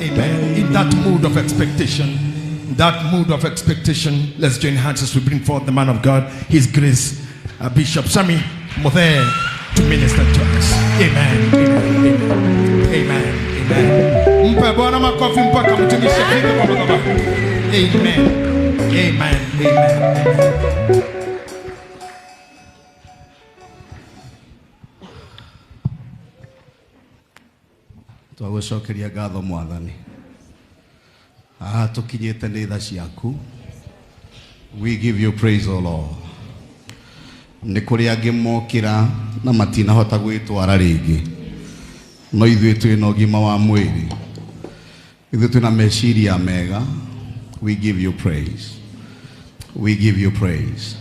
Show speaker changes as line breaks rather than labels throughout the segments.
Amen. In that mood of expectation, let's join hands as we bring forth the man of God, His Grace, Bishop Sammy Mothe, to minister to us. Amen. Amen. Amen. Amen. Amen.
Twagucokeria ngatho Mwathani. Tukinyite nĩ tha ciaku. We give you praise, O Lord. Nĩ kũrĩ angĩ mokĩra na matinahota gwĩtwara rĩngĩ, no ithuĩ twĩna ũgima wa mwĩrĩ, ithuĩ twĩna meciria mega. We give you praise. We give you praise.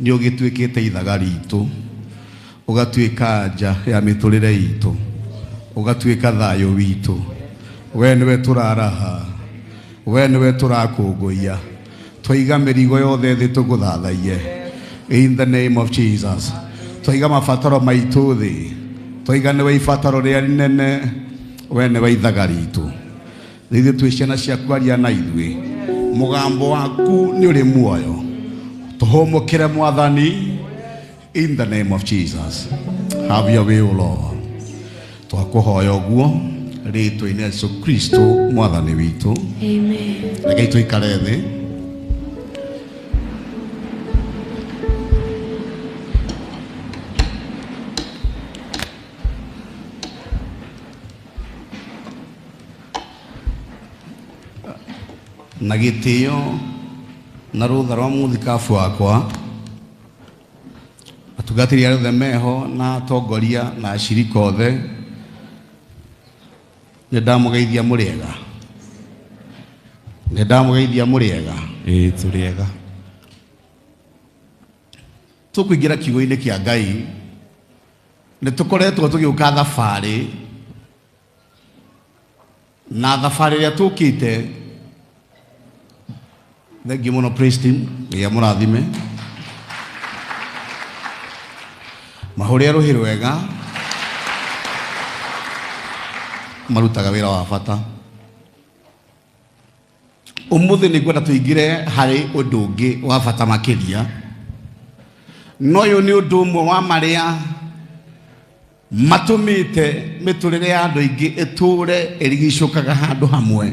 Nĩ ũgĩtuĩkĩte ithaga ritũ, ũgatuĩka nja ya mĩtũrĩre itũ, ũgatuĩka thayũ witũ. We nĩwe tũraraha, we nĩwe tũrakũngũiya, twaiga mĩrigo yothe thĩ tũgũthathaiye. In the name of Jesus. Twaiga mabataro maitũ thĩ, twaiga nĩwe ibataro rĩa rĩnene, we nĩwe ithaga ritũ. Ithuĩ twĩ ciana ciaku aria na ithuĩ, mũgambo waku nĩ ũrĩ muoyo. Tũhũmũkĩre Mwathani, in the name of Jesus. Have your way, O Lord. Twakuhoya ũguo rĩtwa-inĩ Yesu Kristo Mwathani witũ.
Amen.
Rekei tũikare thĩ. Na gĩtĩo na rũtha rwa mũthikabu wakwa, atungatĩri arĩa othe meho na atongoria na ashirika othe, nĩndamũgeithia mũrĩega. Nĩndamũgeithia mũrĩega.
Tũrĩega.
Tũkũingĩra kiugo-inĩ kĩa Ngai, nĩtũkoretwo tũgĩũka thabarĩ, na thabarĩ ĩrĩa tũkĩte, thengiũ mũno praise team, Ngai amũrathime. Mahũrĩ rũhĩ rwega, marutaga wĩra wa bata. Ũmũthĩ nĩngwenda tũingĩre harĩ ũndũ ũngĩ wa bata makĩria. No ũyũ nĩ ũndũ ũmwe wa marĩa matũmĩte mĩtũrĩre ya andũ aingĩ ĩtũre ĩrigicũkaga handũ hamwe.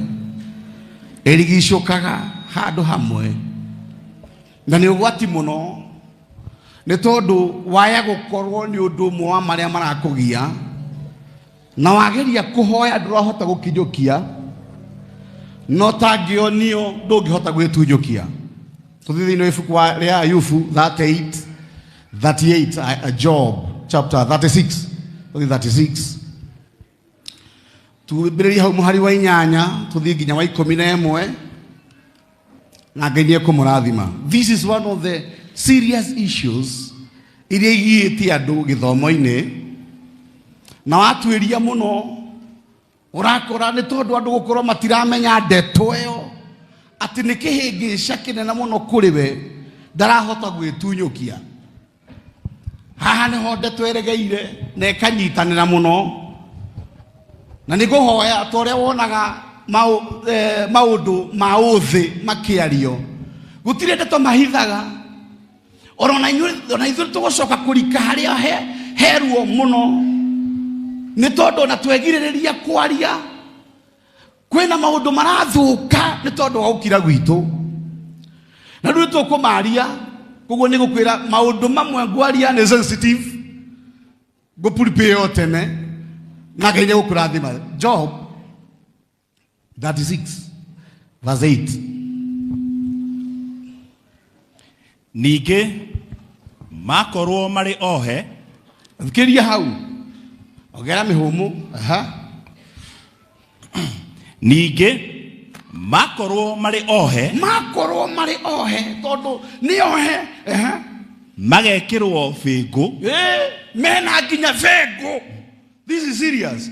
Ĩrigicũkaga handũ hamwe. Na nĩ ũgwati mũno, nĩ tondũ waya gũkorwo nĩ ũndũ ũmwe wa marĩa marakũgia, na wageria kũhoya ndũrahota gũkinyũkia, no tangĩonio ndũngĩhota gwĩtunyũkia. Tũthiĩ thĩinĩ wa ibuku rĩa Ayubu 38, Job chapter 36, 36. Tũambĩrĩrie hau mũhari wa 8 tũthiĩ nginya wa 11, na Ngai nĩekũmũrathima. This is one of the serious issues iria igĩtie andũ gĩthomo-inĩ, na watuĩria mũno ũrakora nĩ tondũ andũ gũkorwo matiramenya ndeto ĩyo, atĩ nĩ kĩhĩngĩca kĩnene mũno kũrĩ we, ndarahota gwĩtunyũkia. Haha nĩho ndeto ĩregeire na ĩkanyitanĩra mũno, na nĩngũhoya ta ũrĩa wonaga maũndũ ma ũthĩ makĩario, gũtirĩ ndeto mahithaga. Ona ithuĩ tũgũcoka kũrika harĩa heruo mũno, nĩ tondũ na twegirĩrĩria kwaria, kwĩna maũndũ marathũka nĩ tondũ wa gũkira gwitũ, na rĩu tũkũmaria. Koguo nĩ gũkwĩra maũndũ mamwe ngwaria nĩ sensitive, ngũprepare o tene, na Ngai nĩegũkũrathima. Job 36 verse 8.
Ningĩ makorwo marĩ ohe.
Thikĩria hau, ogera mĩhũmũ.
Ningĩ makorwo marĩ ohe.
Makorwo marĩ ohe, tondũ nĩ ohe.
Magekĩrwo bĩngũ.
Mena nginya bĩngũ. This is serious.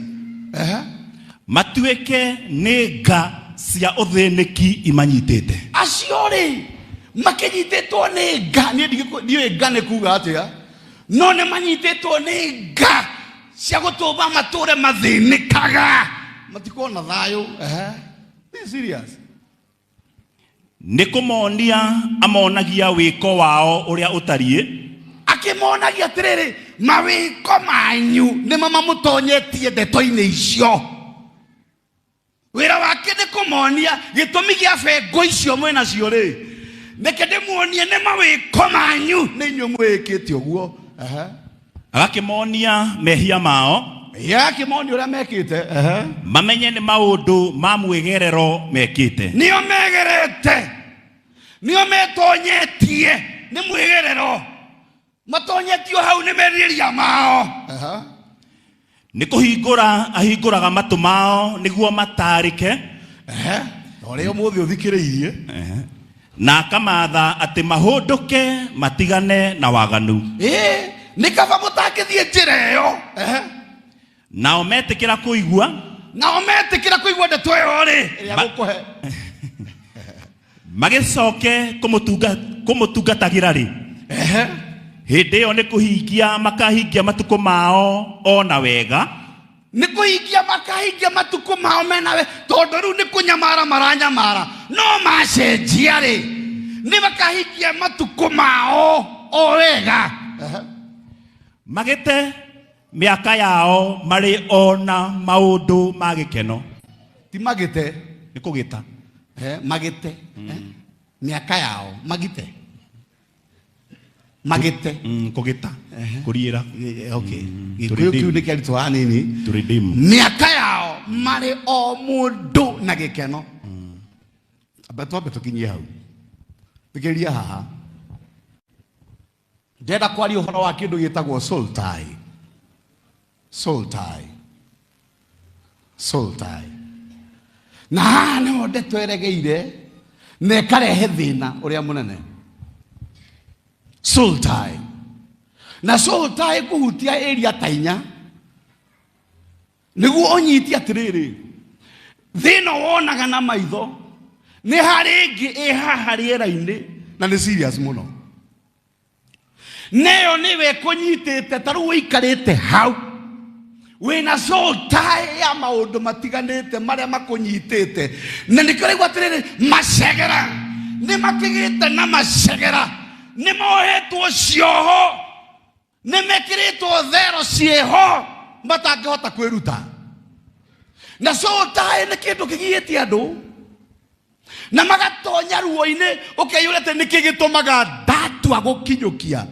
Matuĩke nĩ nga cia ũthĩnĩki imanyitĩte.
Acio rĩ makĩnyitĩtwo nĩ nga, ndiũĩ nga nĩ kuga atĩa, no nĩ manyitĩtwo nĩ nga cia gũtũma matũre mathĩnĩkaga. matikona thayo. Be serious.
Nikumonia amonagia wiko wao uria utarie.
Akimonagia tiriri mawiko manyu ni mama mutonyetie ndeto-ini icio. Wira wake ni kumonia gitumi gia bengo icio mwena cio ri. Neke ndimuonie ni mawiko manyu ni inyu mwikite uguo.
Agakimonia mehia mao.
Ya kimonia uria mekite.
Mamenye ni maundu ma mwigerero mekite.
Nio megerete. Nio metonyetie ni mwigerero. Matonyetio hau ni meriria mao.
Nikuhingura ahinguraga matu mao niguo matarike.
Ore umuthi uthikiriirie.
Na akamatha ati mahunduke matigane na waganu.
Nikaba mutakithie njira iyo.
Nao metikira kuigua.
Nao metikira kuigua ndeto iyo ri. Gukuhe.
Magicoke kumutungatagira ri. Hindi iyo ni kuhingia makahingia matuko mao ona wega.
Ni kuhingia makahingia matuko mao menawe tondu riu ni kunyamara maranyamara no macenjia ri ni makahingia matuko mao o wega.
Magite miaka yao mari ona maundu magikeno.
Ti magite
ni kugita.
Magite. Miaka yao magite. Magite.
Kugita. Kuriira.
Okay. Gikuyu kiu ni kiarito hanini.
To redeem.
Miaka yao mari o mundu na gikeno. Abeto kinyia hau. Bigeria haha. Ndenda kwaria uhoro wa kindu gitagwo soul tie. Soul tie. Soul tie. Na no ndetweregeire ne karehe thina uria munene. Soul tie. Na soul tie kuhutia area tainya. Niguo onyiti atiriri. Thina wonaga na maitho. Ni haringi haha riera-ini na ni serious muno. Neo niwe kunyitite taru wikarite hau. Wina soul tie ya maundu matiganite maria makunyitite. Na nikirigwa atiriri macegera. Ni makigite na macegera. Ni mohetwo cioho. Ni mekiritwo thero cieho. Matangihota kwiruta. Na soul tie ni kindu kigiitie andu. Na magatonya ruo-ini ukeyurete niki gitumaga ndatu agukinyukia.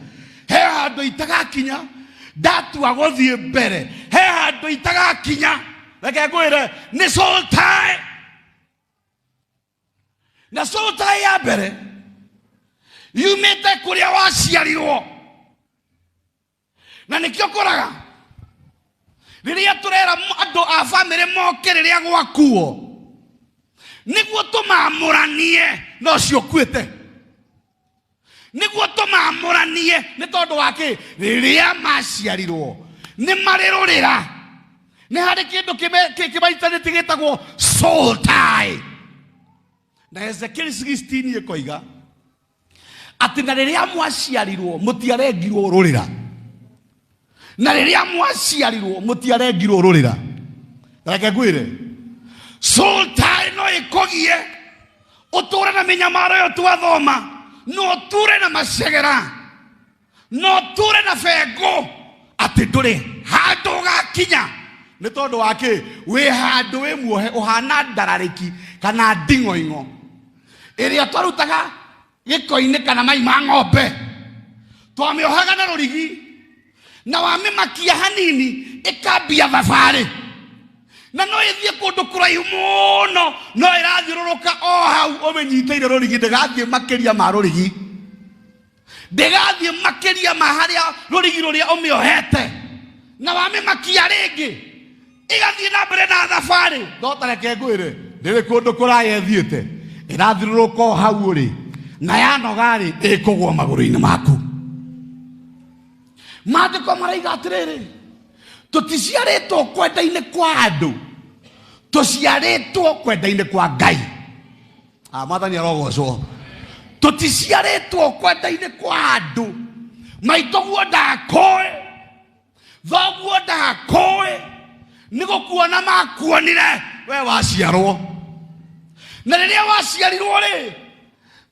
He handu itagakinya ndatu aguthie mbere. He handu itagakinya reke ngwire ni soul tie. Na soul tie ya mbere yumite kuria waciarirwo. Na nikio koraga riria turera andu a family moke riria gwakuo niguo tumamuranie no cio kwite. Niguo tumamuranie ni tondu waki riria maciarirwo ni marirurira. Ni hari kindu kibaitanite gitagwo soul tie. Na Ezekiel 16 ikoiga ati na riria mwaciarirwo mutiarengirwo rurira. Na riria mwaciarirwo mutiarengirwo rurira. Reke ngwire soul tie no ikogie uture na minyamaro yo twathoma. No ture na macegera. No ture na bengo. Ati nduri handu gakinya ni tondu waki wi handu wi muohe uhana ndarariki kana ndingo-ingo iria twarutaga giko-ini kana mai ma ng'ombe. Twamiohaga na rurigi na wamimakia hanini ikambia thabari. Na no ithie kundu kuraihu muno no irathiururuka o hau umenyiteire rurigi ndigathie makiria ma rurigi. Ndigathie makiria ma haria rurigi ruria umiohete. Na wamimakia ringi igathie na mbere na thabari. Ndota reke ngwire ndiri kundu kuraya thiete irathiururuka o hau uri na yanoga ri ikugwa maguru-ini maku. Maandiko maraiga atiriri tuticiaritwo kwenda-ini kwa andu tuciaritwo kwenda-ini kwa Ngai. Mwathani arogocwo. Tuticiaritwo kwenda-ini kwa andu. Maitoguo ndakoe thoguo ndakoe niko kuona makuonire we waciarwo na riria waciarirwo ri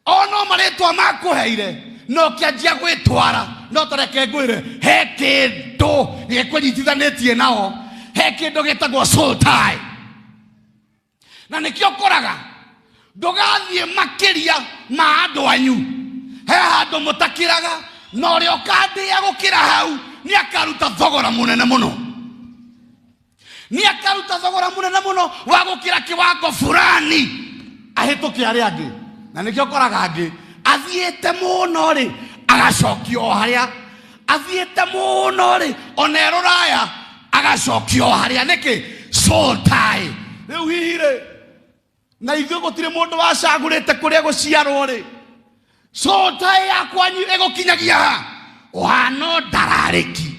ono maretwa makuheire no kianjia gwitwara no tareke ngwire he kindu gikunyitithanitie nao he kindu gitagwo soul tie na nikio koraga ndugathie makiria ma andu anyu he handu mutakiraga no ri okandia gukira hau ni akaruta thogora munene muno wa gukira kiwango fulani ahituke ari angi na nikio koraga angi athiete muno ri agacokio haria athiete muno ri oneroraya agacokio haria niki soul tie riu hihire na ithuĩ gũtirĩ mũndũ wacagũrĩte kũrĩa gũciarwo rĩ soul tie yakwa ĩgũkinyagia ha ũhana ndararĩki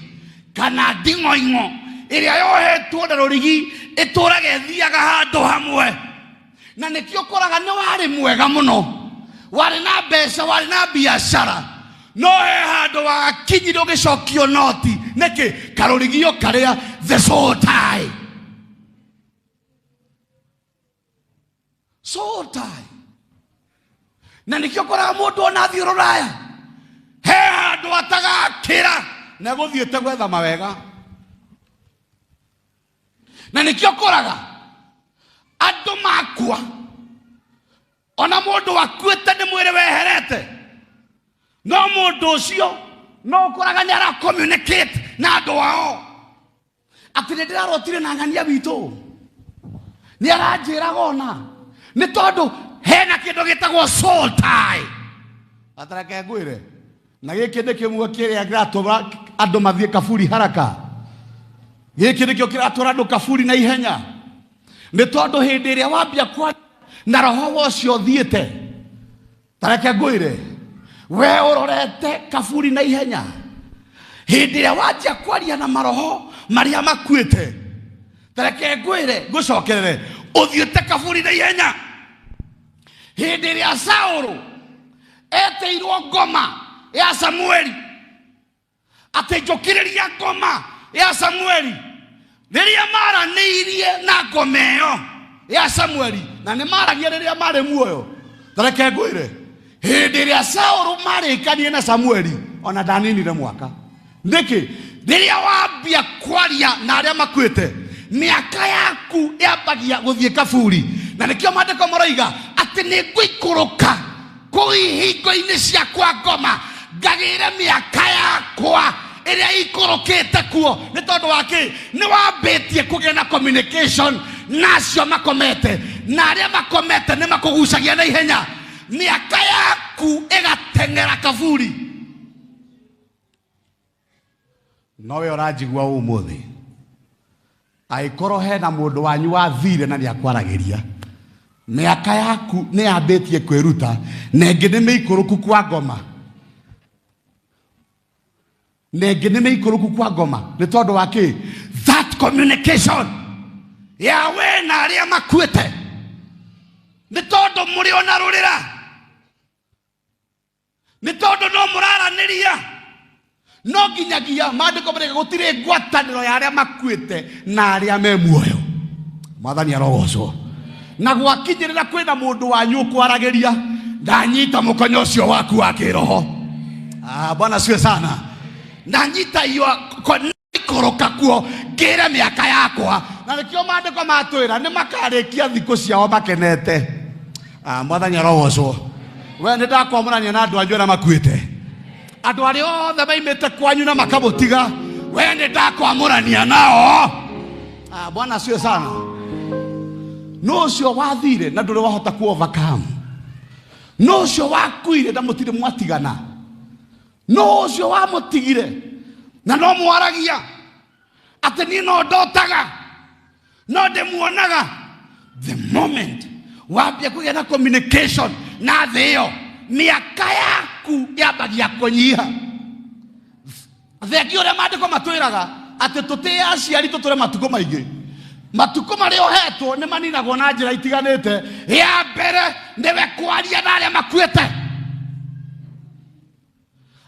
kana nding'oing'o ĩrĩa yohetwo na rũrigi ĩtũraga ĩthiaga handũ hamwe na nĩkĩo ũkoraga nĩ warĩ mwega mũno warĩ na mbeca warĩ na biacara no he handũ wakinyire ũgĩcokio noti nĩkĩ karũrigio karĩa the soul tie soul tie na nikio koraga mundu ona thio ruraya he handu atagakira na guthiete gwetha mawega na nikio koraga andu makua ona mundu wakuete ni mwire weherete no mundu ucio no koraga ni ara communicate na andu wao ati ni ndirarotire na ngania witu ni aranjira gona ni tondu hena kindu gitagwo soul tie atareke ngwire na giki ni kimwe kiria giratũra andu mathie kaburi haraka giki nikio kiratũra andu kaburi na ihenya ni tondu hindi iria wambia kwa na roho wocio thiete tareke ngwire we urorete kaburi na ihenya hindi iria wambia kwaria na maroho maria makuite tareke ngwire ngucokerere uthiete kaburi na ihenya hindi iria Saũlũ eteirwo ngoma ya Samueli ati njũkĩrĩria ngoma ya Samueli riria maranĩirie na ngoma ĩyo ya Samueli na nĩ maragia riria marĩ muoyo tareke ngwĩre hindi iria Saũlũ marĩkanie na Samueli ona ndaninire mwaka nĩkĩ riria wambia kwaria na arĩa makuĩte miaka yaku yambagia guthie kaburi na nikio maandiko maroiga ati ni ngũikũrũka kũu ihingo-inĩ ciakwa ngoma ngagĩre miaka yakwa ĩrĩa ikũrũkĩte kuo nĩ tondũ wake nĩ wambĩtie kũgĩa na communication nacio makomete na arĩa makomete nĩ makũgucagia na ihenya miaka yaku ĩgateng'era kaburi nowe ũranjigua ũmũthĩ aikorwo hena mundu wanyu wathire na niakwaragiria miaka yaku ni yambitie kwiruta nengi ni miikuruku kwa ngoma ni tondu wa ki that communication ya we na aria makuite ni tondu muri ona rurira ni tondu no muraraniria no nginyagia maandiko marega gutire ngwataniro ya aria makuite na aria me muoyo mwathani arogocwo na gwakinyirira kwina mundu wanyu kwaragiria ndanyita mukonyo ucio waku wa kiroho bwana siwe sana ndanyita hiyo ikoroka kuo ngire miaka yakwa na nikio maandiko matwira ni makarikia thikũ ciao makenete mwathani arogocwo we ndakwamũrania na andu anyu na makuite andu aria othe maimite kwanyu na makabutiga we ndakwamũrania nao bwana siwe sana no cio wathire na ndũrĩ wahota ku overcome no cio wakuire na mũtirĩ mwatigana no cio wamũtigire na no mwaragia atĩ niĩ no ndotaga no ndĩmuonaga the moment wambia kũgĩa na communication na thĩ ĩyo miaka yaku yambagia kũnyiha thengio ũrĩa maandĩko matwĩraga atĩ tũtĩe aciari tũtũre matukũ maingĩ matuko maria ohetwo ni maninagwo na njira itiganite ya mbere niwe kwaria na aria makuite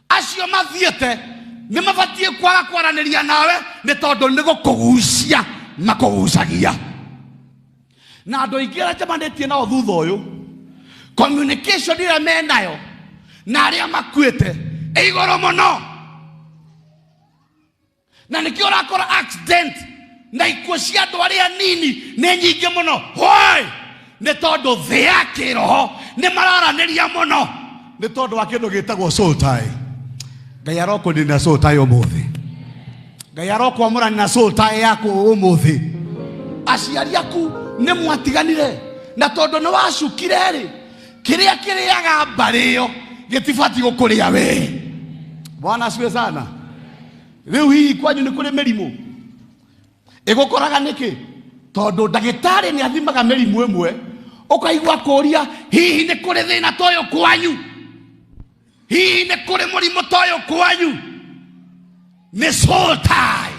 acio mathiete ni mabatie kwaga kwaraniria nawe ni tondu ni gukugucia makugucagia. Na andũ aingĩ arĩa njamanĩtie nao thutha ũyũ, communication ĩrĩa menayo na arĩa makuĩte ĩ igũrũ mũno. Na nĩkĩo ũrakora accident na ikuũ cia andũ arĩa nini nĩ nyingĩ mũno. Why? Nĩ tondũ thĩ ya kĩroho nĩ mararanĩria mũno nĩ tondũ wa kĩndũ gĩtagwo soul tie. Ngai arokũnĩ na soul tie ũmũthĩ. Ngai arokwamũrani na soul tie yaku ũmũthĩ. Aciari aku nĩ mwatiganire na tondũ nĩ wacukire rĩ, kĩrĩa kĩrĩaga mbarĩ ĩyo gĩtibatiĩ gũkũrĩa we. Bwana asifiwe sana. Rĩu hihi kwanyu nĩ kũrĩ mĩrimũ ĩgũkoraga nĩkĩ? Tondũ ndagĩtarĩ nĩ athimaga mĩrimũ ĩmwe, ũkaigua kũria hihi nĩ kũrĩ thĩna ta ũyũ kwanyu, hihi nĩ kũrĩ mũrimũ ta ũyũ kwanyu. Nĩ soul tie.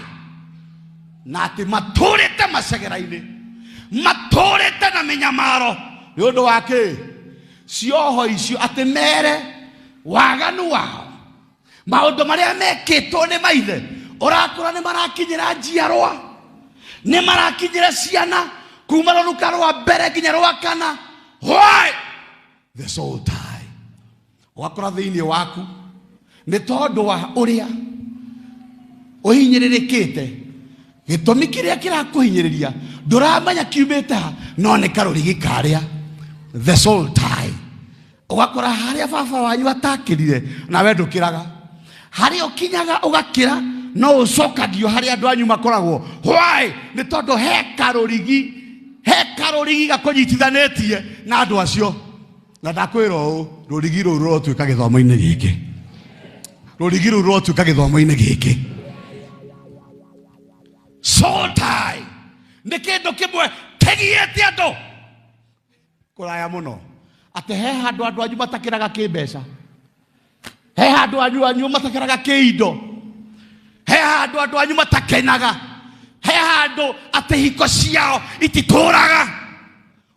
Na atĩ matũrĩte macegera-inĩ, matũrĩte na mĩnyamaro nĩ ũndũ wa kĩ? Cioho icio atĩ mere waganu wao, maũndũ marĩa mekĩtwo nĩ maithe, ũrakora nĩ marakinyĩra njiarwa, nĩ marakinyĩra ciana kuma rũruka rwa mbere nginya rwa kana. Why? The soul tie. Ũgakora thĩinĩ waku nĩ tondũ wa ũrĩa ũhinyĩrĩrĩkĩte, gĩtũmi kĩrĩa kĩrakũhinyĩrĩria ndũramenya kiumĩte ha, no nĩ karũrigi karĩa. The soul tie. Ũgakora harĩa baba wanyu atakĩrire nawe ndũkĩraga, harĩa ũkinyaga ũgakĩra no ũcokagio harĩa andũ anyu makoragwo. Why? Nĩ tondũ he karũrigi gakũnyitithanĩtie na andũ acio. Na ndakwĩra ũũ, rũrigi rũu rũrotuĩka gĩthomo-inĩ gĩkĩ. Rũrigi rũu rũrotuĩka gĩthomo-inĩ gĩkĩ. Soul tie nĩ kĩndũ kĩmwe kĩgiĩte andũ kũraya mũno. Atĩ he handũ andũ anyu matakĩraga kĩmbeca, he handũ anyu matakĩraga kĩindo, he handũ andũ anyu matakenaga, he handũ atĩ hiko ciao ititũraga.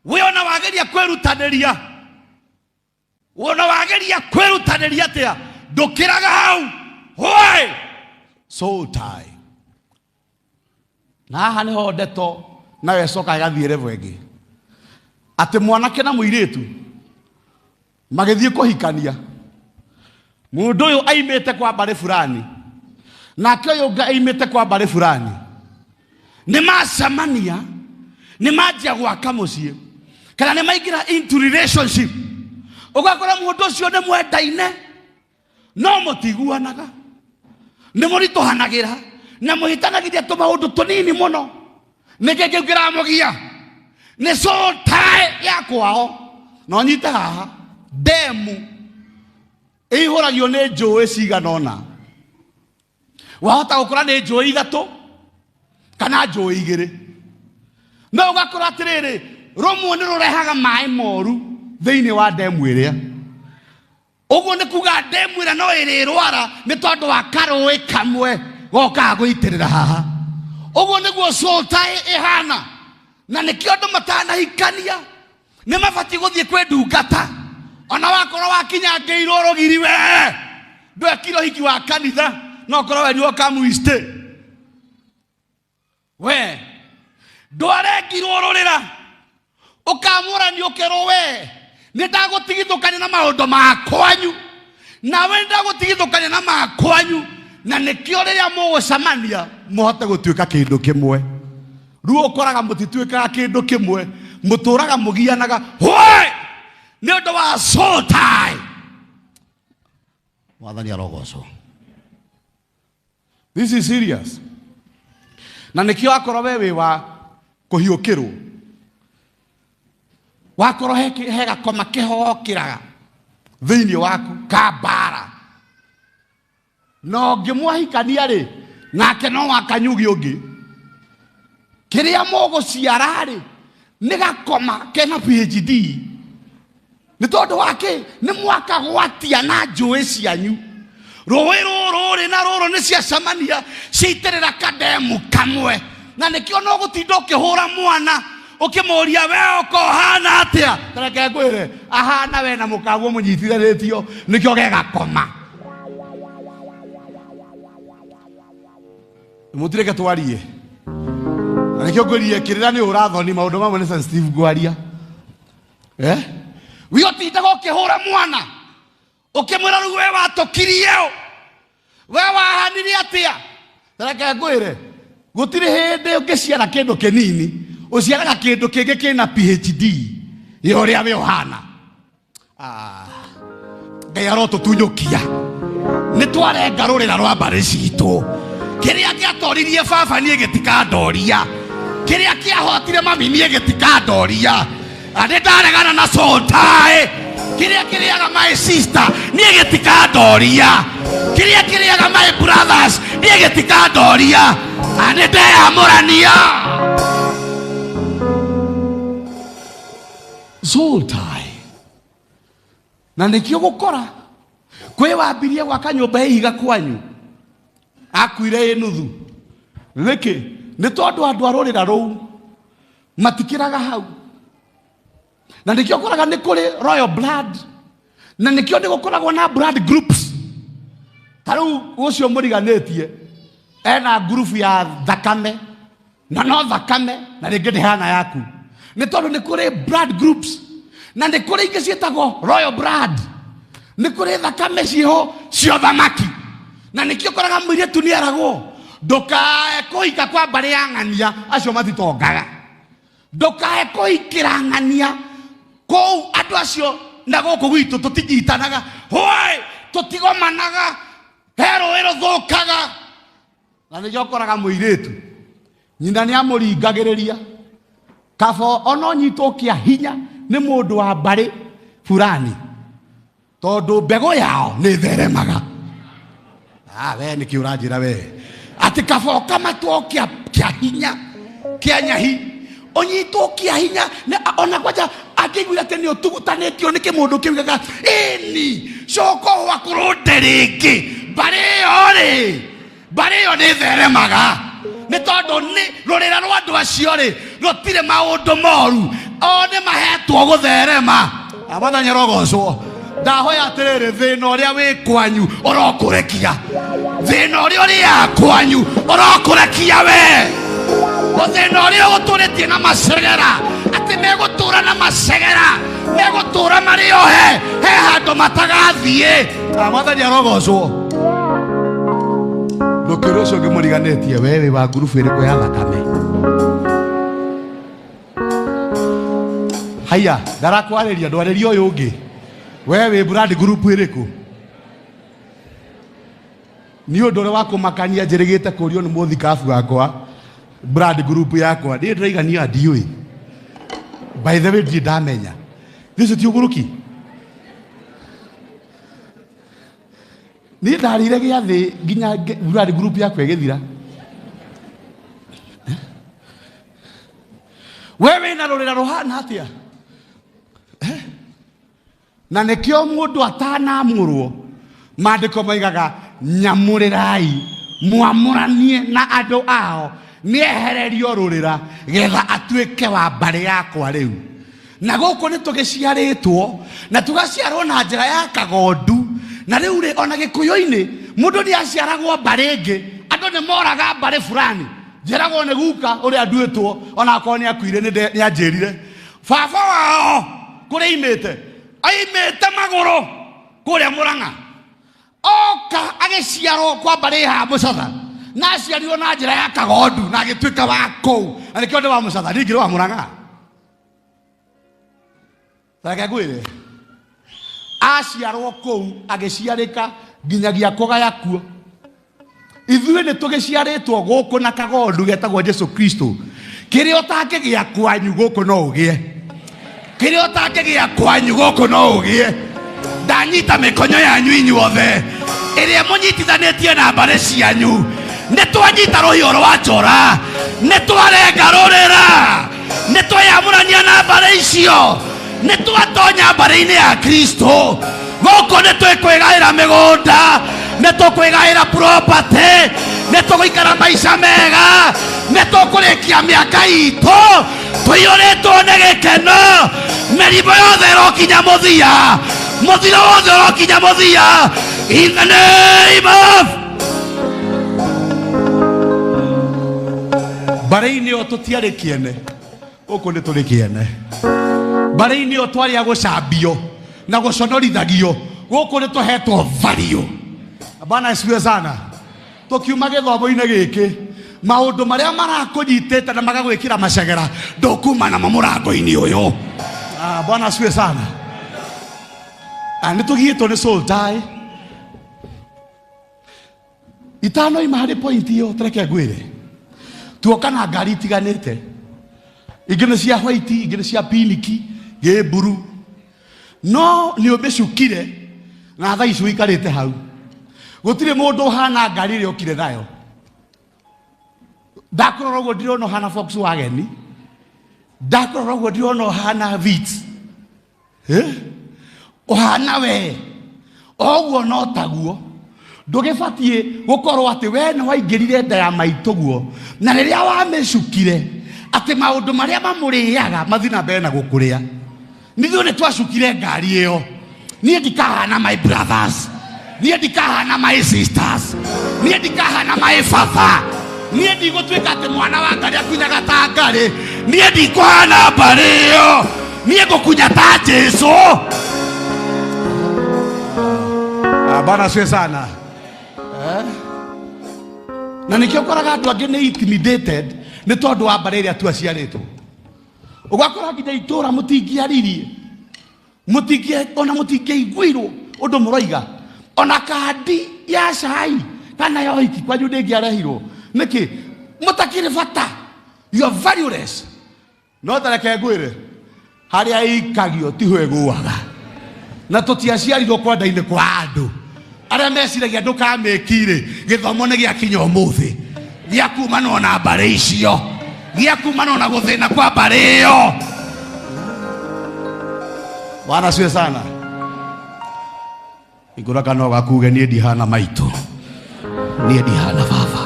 We ona wageria kwĩrutanĩria, ona wageria kwĩrutanĩria atĩa ndũkĩraga hau. Why? Soul tie. Na haha nĩho ndeto nawe coka ĩgathiĩ level ĩngĩ. Atĩ mwanake na mũirĩtu magĩthiĩ kũhikania, mũndũ ũyũ aimĩte kwa mbarĩ fulani, nake ũyũ ũngĩ aimĩte kwa mbarĩ fulani, nĩ macemania, nĩ manjia gwaka mũciĩ, kana nĩ maingĩra into relationship. Ũgakora mũndũ ũcio nĩ mwendaine no mũtiguanaga, nĩ mũritũhanagĩra na mũhitanagĩria tũmaũndũ tũnini mũno. Nĩkĩ kĩu kĩramũgia? Nĩ soul tie ya kwao. No nyite haha, demu ĩihũragio nĩ njũĩ cigana ũna. Wahota gũkora nĩ njũĩ 3 kana njũĩ 2. No ũgakora atĩrĩrĩ, rũmwe nĩ rũrehaga maĩ moru thĩinĩ wa demu ĩrĩa. Ũguo nĩ kuga demu ĩrĩa no ĩrĩrwara nĩ tondũ wa karũĩ kamwe goka gũitĩrĩra haha. Ũguo nĩguo soul tie ĩhana. Na nĩkĩo andũ matanahikania nĩ mabatiĩ gũthiĩ kwĩ ndungata. Ona wakorwo wakinyangĩirwo rũgiri we, ndwekire hiki wa kanitha, no korwo we nĩwoka mwiste. We ndwarengirwo rũrĩra ũkamũrani ũkerwo we nĩ ndagũtigithũkania na maũndũ makwanyu, nawe ndagũtigithũkania na makwanyu. Na nĩkĩo rĩrĩa mũgũcemania mũhote gũtuĩka kĩndũ kĩmwe. Rĩu ũkoraga mũtituĩkaga kĩndũ kĩmwe, mũtũraga mũgianaga. Why? Nĩ ũndũ wa soul tie. Mwathani arogocwo. This is serious. Na nĩkĩo akorwo we wĩ wa kũhiũkĩrwo, wakorwo he gakoma kĩhokĩraga thĩinĩ waku ka mbara, no ngĩmwahikania rĩ, nake no wakanyugi ũngĩ, kĩrĩa mũgũciara rĩ nĩ gakoma kena PhD. Nĩ tondũ wake nĩ mwakagwatia na njũĩ cianyu. Rũĩ rũrũ rĩ na rũrũ nĩ ciacemania ciaitĩrĩra kademu kamwe. Na nĩkĩo no gũtinda ũkĩhũra mwana ũkĩmũria we ũkohana atĩa. Tareke ngwĩre ahana we na mũkaguo mũnyitithanĩtio nĩkĩo gegakoma. Mũtireke twarie. Nikio ngũrie kirira ni urathoni maundu mamwe ni sensitive gwaria. Wi utindaga ukihura mwana ukimwira ruwe watukirie we wahanire atia. Reke ngwire gutiri hindi ungiciara kindu kinini uciaraga kindu kingi kina PhD yo ria we uhana. Ngai arotutunyukia ni twarenga rurira rwa mbari citu. Kiria giatoririe baba nie gitikandoria, kiria kiahotire mami nie gitikandoria. Ande ndaregana na Soltai. Kiria kiriaga my sister nie gitikandoria, kiria kiriaga my brothers nie gitikandoria. Ande ndeyamurania. Soltai na nikio gukora kwe wambirie gwaka nyumba ihiga kwanyu akuire nuthu reke ni tondu andu arorira rou matikiraga hau. Na nikio koraga ni kuri royal blood na nikio ni gukoragwo na blood groups. Taru ucio muriganetie ena group ya thakame na no thakame na ringi ndihana yaku ni tondu ni kuri blood groups na ni kuri ingi cietagwo royal blood, ni kuri thakame ciho cio thamaki. Na nikio koraga mwiretu ni eragwo ndukae kuhika kwa mbari ya ng'ania acio matitongaga, ndukae kuhikira ng'ania kou andu acio na guku gwitu tutinyitanaga hoi tutigomanaga hero ero thukaga. Na nikio koraga mwiretu nyina ni amuringagiriria kabo ono nyitwo kia hinya ni mundu wa mbari fulani tondu mbego yao ni theremaga. We ni kiuranjira we ati kabo kama to kia hinya kia nyahi onyitwo kia hinya ona kwaja akigwira teni otugutanetio ni kimundu kiugaga ini coko wa kuronderiki mbari yo ni theremaga ni tondu ni rurira rwa andu acio ri rutire maundu moru o ni mahetwo gutherema. Abathanya rogocwo ndahoya atiriri thina uria wi kwanyu urokurekia, thina uria uri ya kwanyu urokurekia we. Thina uria guturitie na macegera ati megutura na macegera megutura mari ohe he handu matagathie. Abathanya rogocwo rukiro cio ngimuriganetie wewe wa ngurubu iriku ya thakame. Haya ndarakwariria ndwariria uyu ungi wewe blood group iriku ni undu uri wa kumakania njirigite kurio ni muthikabu wakwa blood group yakwa ndi ndiraigania ndiui by the way ndi ndamenya thicio ti uguruki ni ndarire giathi nginya blood group yakwa igithira. Wewe na rurira ruhana atia na nikio mundu atanamurwo mandiko maigaga nyamurirai mwamuranie na andu ao niehererio rurira getha atuike wa mbari yakwa riu. Na guku ni tugiciaritwo na tugaciarwo na njira ya kagondu na riu ri ona gikuyu-ini mundu ni aciaragwo mbari ingi andu ni moraga mbari fulani njiragwo ni guka uria nduitwo ona akorwo ni akuire ni anjirire baba wao kuria imite aimite maguru kuria Murang'a oka agiciarwo kwa mbari ha Mucatha na aciarirwo na njira ya kagondu na agituika wa kou na nikio ndi wa Mucatha ndingire wa Murang'a. Reke ngwire aciarwo kou agiciarika nginyagia kugaya kuo. Ithuĩ nĩ tũgĩciarĩtwo gũkũ na kagondu getagwo Jesu Kristo. Kĩrĩa ũtangĩgĩa kwanyu gũkũ no ũgĩe, kĩrĩa ũtangĩgĩa kwanyu gũkũ no ũgĩe. Ndanyita mĩkonyo yanyu inyuothe ĩrĩa mũnyitithanĩtie na mbarĩ cianyu. Nĩ twanyita rũhiũ rwa njora, nĩ twarenga rũrĩra, nĩ tweyamũrania na mbarĩ icio, nĩ twatonya mbarĩ-inĩ ya Kristo. Gũkũ nĩ twĩkwĩgaĩra mĩgũnda, nĩ tũkwĩgaĩra property, nĩ tũgũikara maica mega, nĩ tũkũrĩkia mĩaka itũ tũiyũrĩtwo nĩ gĩkeno. Mĩrimũ yothe ĩrokinya mũthia, mũthiro wothe ũrokinya mũthia in the name of Barĩ-inĩ o tũtiarĩ kĩene, gũkũ nĩ tũrĩ kĩene. Barĩ-inĩ o twarĩ a gũcambio na gũconorithagio, gũkũ nĩ tũhetwo vario. Bwana asifiwe sana. Tũkiuma gĩthomo-inĩ gĩkĩ, maũndũ marĩa marakũnyitĩte na magagwĩkĩra macegera ndũkuma namo mũrango-inĩ ũyũ. Bwana asifiwe sana. Nĩ tũgiĩtwo nĩ soul tie. Itano ima harĩ point ĩyo, tereke ngwĩre. Tuoka na ngari itiganĩte. Ingĩ nĩ cia white, ingĩ nĩ cia piniki, gĩmburu. No nĩ ũmĩcukire na thaa icio ikarĩte hau. Gũtirĩ mũndũ ũhana ngari ĩrĩa ũkire nayo. Ndakũrora ũguo ndirona ũhana Volkswagen. Ndakũrora ũguo ndirona ũhana Vitz. Ũhana we. Oguo no taguo. Ndũgĩbatiĩ gũkorwo atĩ we nĩ waingĩrire nda ya maitũguo. Na rĩrĩa wamĩcukire atĩ maũndũ marĩa mamũrĩaga mathiĩ na mbere na gũkũrĩa. Nithuĩ nĩ twacukire ngari ĩyo. Niĩ ndikahana my brothers. Niĩ ndikahana my sisters. Niĩ ndikahana my father. Niĩ ndigũtuĩka atĩ mwana wa ngari akunyaga ta ngari. Niĩ ndikũhana mbarĩ ĩyo. Niĩ ngũkunya ta Jesũ. Bwana asifiwe sana. Na nĩkĩo ũkoraga andũ angĩ nĩ intimidated nĩ tondũ wa mbarĩ ĩrĩa tu aciarĩtwo. Ũgakora nginya itũũra mũtingĩaririe. Ona mũtingĩiguirwo ũndũ mũroiga. Ona kandi ya cai kana ya ũhiki kwanyu ndĩngĩarehirwo. Nĩkĩ? Mũtakĩrĩ bata. You are valueless. No tareke ngwĩre, harĩa ikagio tiho ĩgũaga. Na tũtiaciarirwo kwenda-inĩ kwa andũ. Arĩa meciragia ndũkamĩkire, gĩthomo nĩ gĩakinya ũmũthĩ. Gĩa kumana na mbarĩ icio. Gĩa kumana na gũthĩna kwa mbarĩ ĩyo. Bwana asifiwe sana. Igũra kana ũgakuge niĩ ndihana maitũ. Niĩ ndihana baba.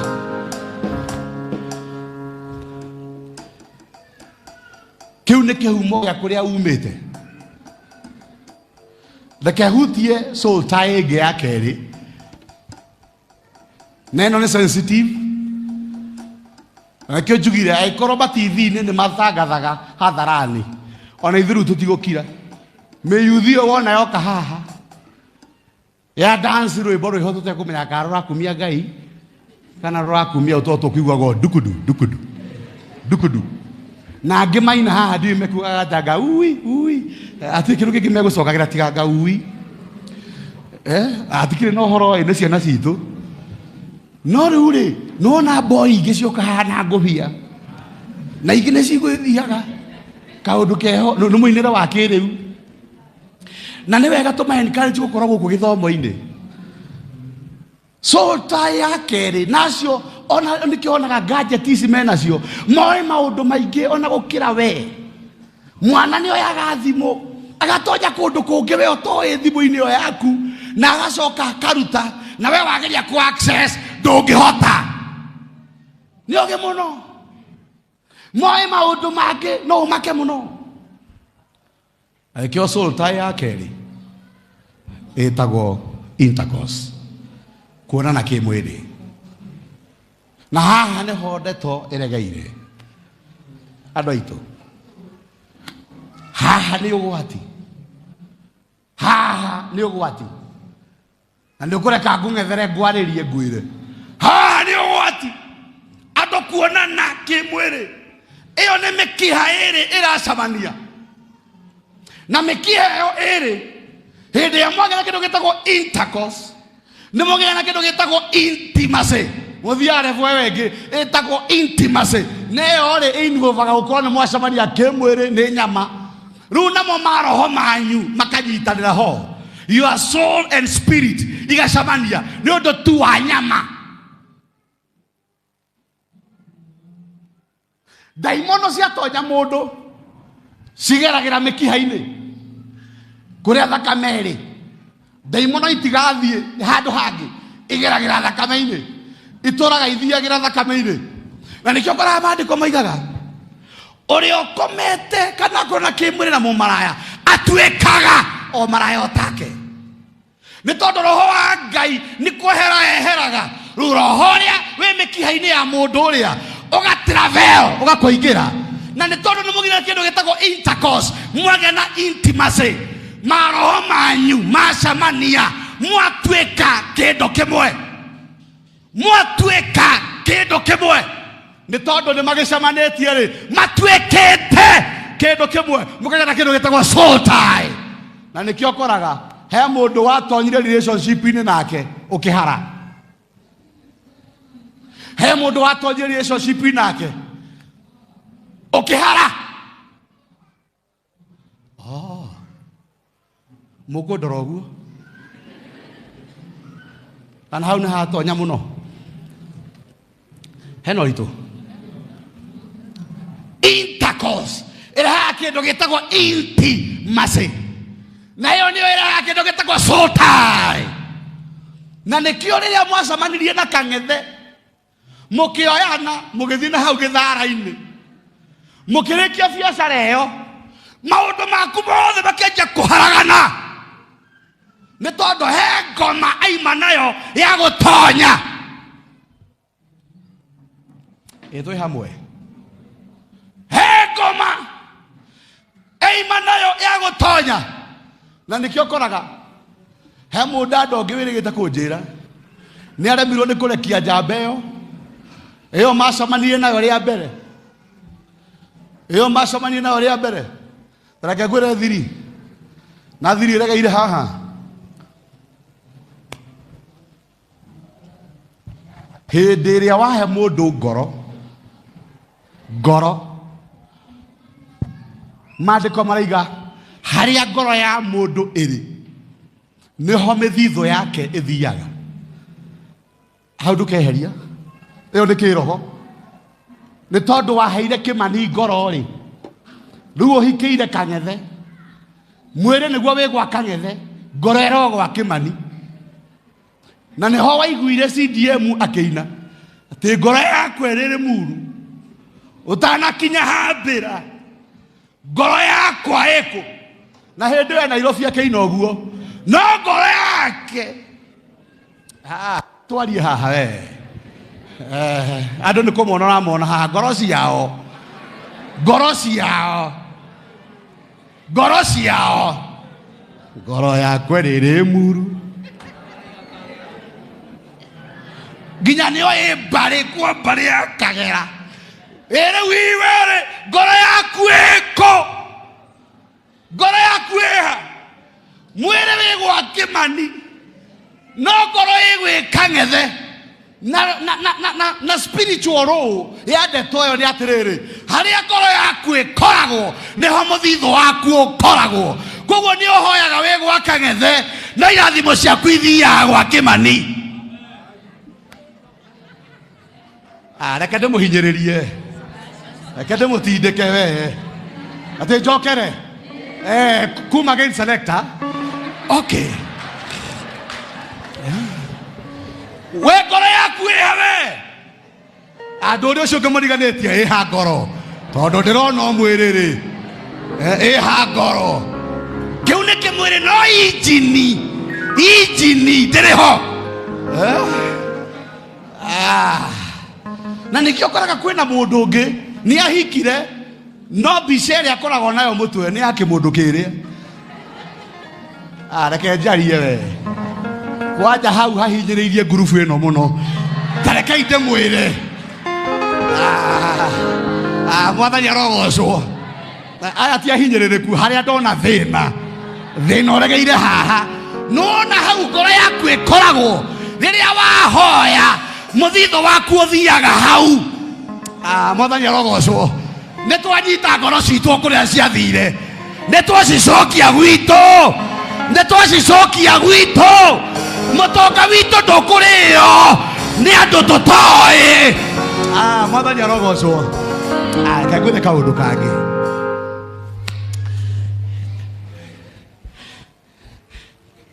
Kĩu nĩ kĩhumo gĩa kũrĩa umĩte. Reke hutie soul tie ĩngĩ ya kerĩ. Na ĩno nĩ sensitive. Nakĩo njugire angĩkorwo TV-inĩ nĩ mathagathaga hatharani. Ona ithuĩ tũtigũkira. Mĩyuthi ĩyo wona yoka haha. Ya dance rwĩmbo rwĩho tũtekũmenya kana rũrakumia Ngai kana rũrakumia ũtũ tũkiguaga dukudu dukudu dukudu. Na angĩ maina haha ndiũĩ mekuaga tanga ui atĩ kĩndũ kĩngĩ megũcokagĩra tiganga ui. Atikĩrĩ na ũhoro nĩ ciana citũ. No rĩu rĩ, nona boy ingĩ cioka haha na ngũbia. Na ingĩ nĩ cigũthiaga kaũndũ keho nĩ mũinĩre wa kĩrĩu. Na nĩ wega tũma-encourage gũkorwo gũkũ gĩthomo-inĩ. Soul tie ya kerĩ nacio ona nĩkĩonaga gadget ici menacio moĩ maũndũ maingĩ ona gũkĩra we. Mwana nĩ oyaga thimũ agatonya kũndũ kũngĩ we ũtoĩ thimũ-inĩ ĩyo yaku na agacoka akaruta na we wageria ku access ndũngĩhota. Nĩ ũgĩ mũno. Moĩ maũndũ mangĩ no ũmake mũno. Aikio soul tie ya kerĩ ĩtagwo intercourse. Kuonana kĩmwĩrĩ. Na haha nĩho ndeto ĩregeire. Andũ aitũ. Haha nĩ ũgwati. Haha nĩ ũgwati. Na nĩ ũkũreka ngũng'ethere ngwarĩrie ngwĩre. Haha nĩ ũgwati. Andũ kuonana kĩmwĩrĩ. Ĩyo nĩ mĩkiha ĩrĩ ĩracemania. Na mĩkiha ĩyo ĩrĩ hĩndĩ ya mwagĩra kĩndũ gĩtagwo intercourse. Nĩ mwagĩra kĩndũ gĩtagwo intimacy. Mũthia refu wengĩ ĩtagwo intimacy. Nĩyo rĩ involvaga gũkorwo nĩ mwacemania kĩmwĩrĩ nĩ nyama. Rĩu namo maroho manyu makanyitanĩra ho. Your soul and spirit igacemania nĩ ũndũ tu wa nyama. Daimono ciatonya mũndũ cigeragĩra mĩkiha-inĩ kũrĩa thakame ĩrĩ. Daimono itigathiĩ handũ hangĩ igeragĩra thakame-inĩ. Itũraga ithiagĩra thakame-inĩ. Na nĩkĩo ũkoraga maandĩko moigaga ũrĩa ũkomete kana kũona kĩmwĩrĩ na mũmaraya atuĩkaga o maraya o take. Nĩ tondũ roho wa Ngai nĩ kwehera eheraga. Rĩu roho ũrĩa wĩ mĩkiha-inĩ ya mũndũ ũrĩa ugatravel ugakoingira na nĩ tondũ nĩ mũgire kĩndũ gĩtagwo intercourse mwagĩa na intimacy maroho manyu macamania mwatuĩka kĩndũ kĩmwe nĩ tondũ nĩ magĩcamanĩtie rĩ matuĩkĩte kĩndũ kĩmwe mũkagĩa na kĩndũ gĩtagwo soul tie na nĩkĩo ũkoraga he mũndũ watonyire relationship-inĩ nake ũkĩhara he mũndũ watonyire relationship-inĩ nake ũkĩhara mũkũndora ũguo kana hau nĩ hatonya mũno hena ũritũ intercourse ĩrehaga kĩndũ gĩtagwo intimacy nayo nĩyo ĩrehaga kĩndũ gĩtagwo soul tie na nĩkĩo rĩrĩa mwacamanirie na kang'ethe mũkĩoyana mũgĩthiĩ na hau gĩthara-inĩ mũkĩrĩkia biacara ĩyo maũndũ maku mothe makĩanjia kũharagana nĩ tondũ he ngoma aima nayo ya gũtonya twĩ hamwe he ngoma aima nayo ya gũtonya na nĩkĩo ũkoraga he mũndũ ũngĩ wĩrĩgĩte kũnjĩra nĩ aremirwo nĩ kũrekia njamba ĩyo macamanirie nayo rĩa mbere tareke ngwĩre thiri na thiri ĩregeire haha hĩndĩ ĩrĩa wahe mũndũ ngoro maandĩko maraiga harĩa ngoro ya mũndũ ĩrĩ nĩho mĩthithũ yake ĩthiaga hau ndũkeheria ĩyo nĩ kĩroho nĩ tondũ waheire kĩmani ngoro rĩ rĩu ũhikĩire kang'ethe mwĩrĩ nĩguo wĩ gwa kang'ethe ngoro ĩro gwa kĩmani na nĩho waiguire CDM akĩina atĩ ngoro yakwa ĩrĩ muru ũtanakinya hambĩra ngoro yakwa ĩkũ na hĩndĩ ĩyo Nairobi akĩina ũguo no ngoro yake twarie haha we andũ nĩ kũmona ũramona haha ngoro ciao ngoro yakwa ĩrĩ muru nginya nĩyo ĩ mbarĩ kwa mbarĩ ya kagera rĩu iwerĩ ngoro yaku ĩkũ ngoro yaku ĩha mwĩrĩ wĩ gwa kĩmani no ngoro ĩ gwĩ kang'ethe na spiritual role ya ndeto ĩyo nĩ atĩrĩrĩ harĩa ngoro yaku ĩkoragwo nĩho mũthithũ waku ũkoragwo koguo nĩ ũhoyaga wĩ gwa kang'ethe na irathimo ciaku ithiaga gwa kĩmani reke ndĩmũhinyĩrĩrie reke ndĩmũtindĩke we atĩ njokere kuma against selector okay we ngoro yaku ĩha we andũ ũrĩa ũcio ngĩmũriganĩtie ĩha ngoro tondũ ndĩrona mwĩrĩ rĩ ĩha ngoro kĩu nĩ kĩmwĩrĩ no injini ndĩrĩ ho na nĩkĩo ũkoraga kwĩna mũndũ ũngĩ nĩ ahikire no mbica ĩrĩa akoragwo nayo mũtwe nĩ ya kĩmũndũ kĩrĩa reke njarie we kwanja hau hahinyĩrĩirie ngurubu ĩno mũno tarekei ndĩmwĩre mwathani arogocwo aya ti ahinyĩrĩrĩku harĩa ndona thĩna ũregeire haha nona hau ngoro yaku ĩkoragwo rĩrĩa wahoya mũthithũ waku ũthiaga hau mwathani arogocwo nĩ twanyita ngoro citũ kũrĩa ciathire nĩ twacicokia gwitũ mũtonga witũ ndũkũrĩo nĩ andũ tũtoĩ mwathani arogocwo reke ngwĩre kaũndũ kangĩ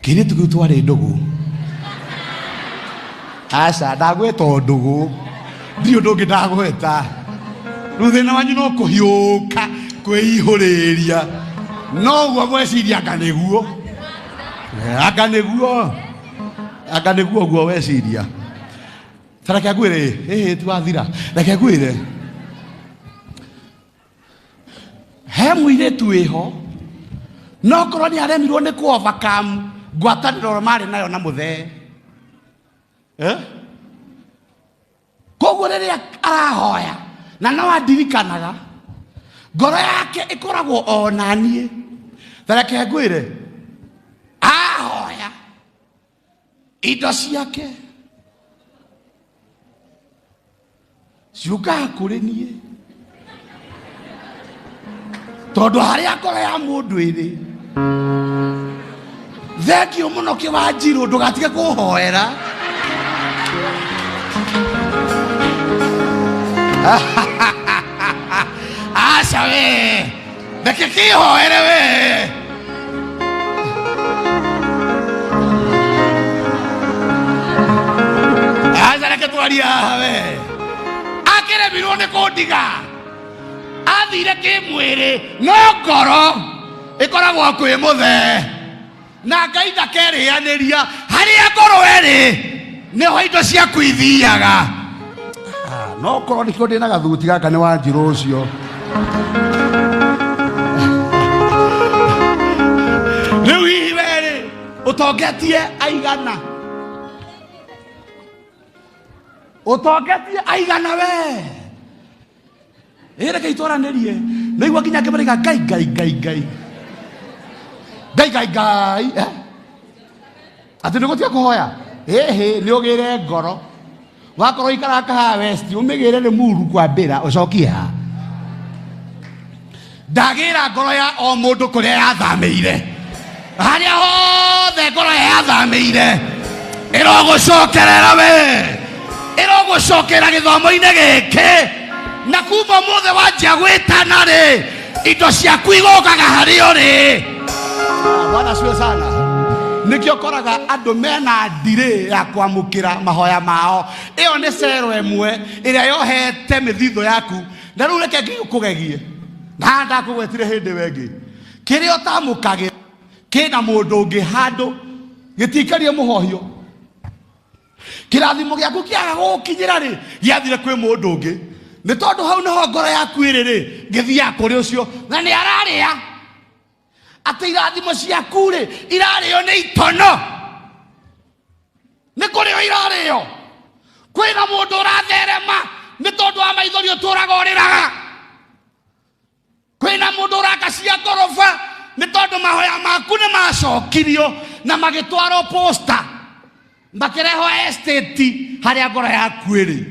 kĩirĩtu kĩu twarĩ ndũgũ aca ndagwĩtwo ndũgũ ndirĩ ũndũ ũngĩ ndagwĩta rĩu thĩna wanyu no kũhiũka kwĩihũrĩria no ũguo mweciria anga nĩguo ũguo weciria ta reke ngwĩre ĩhĩ ti wathira reke ngwĩre he muiretu wiho no korwo ni aremirwo ni ku overcome ngwataniro mari nayo na muthe koguo riria arahoya na no adirikanaga ngoro yake ikoragwo onanie tareke ngwire ahoya indo ciake ciukaga kuri nie tondu haria ngoro ya mundu iri thengio muno Kiwanjiru ndugatige kuhoera aca we reke kihoere we aca reke twaria haha we akiremirwo ni kundiga athire kimwiri no ngoro ikoragwo kwi muthe na Ngai ndakerianiria haria ngoro eri niho indo ciaku ithiaga no korwo nikio ndina gathuti gaka ni Wanjiru ucio riu hiweri utongetie aigana we reke itwaranirie naigua nginya kĩmariga ngai ati nigutia kuhoya nĩ ũgĩre ngoro wakorwo ikaraka haha west umigire ni muru kwambira ucokia ndagira ngoro ya o mundu kuria yathameire haria hothe ngoro yathameire irogucokerera we irogucokera githomo-ini giki na kuma muthe wanjia gwitana ri indo ciaku igokaga haria uri Bwana siwe sana nikio koraga andu mena ndire ya kwamukira mahoya mao iyo ni cero emwe iria yohete mithitho yaku na riu reke ngikugegie na ndakugwetire hindi wengi kiria utamukagira kina mundu ungi handu gitikarie muhohio kirathimo giaku kiaga gukinyira ri giathire kwi mundu ungi ni tondu hau niho ngoro yaku iri ri ngithia kuri ucio na ni araria ati irathimo ciaku ri irario ni itono ni kurio irario kwina mundu uratherema ni tondu wa maithori uturaga uriraga kwina mundu urakacia ngoroba ni tondu mahoya maku ni macokirio na magitwaro posta makireho estate haria ngoro yaku iri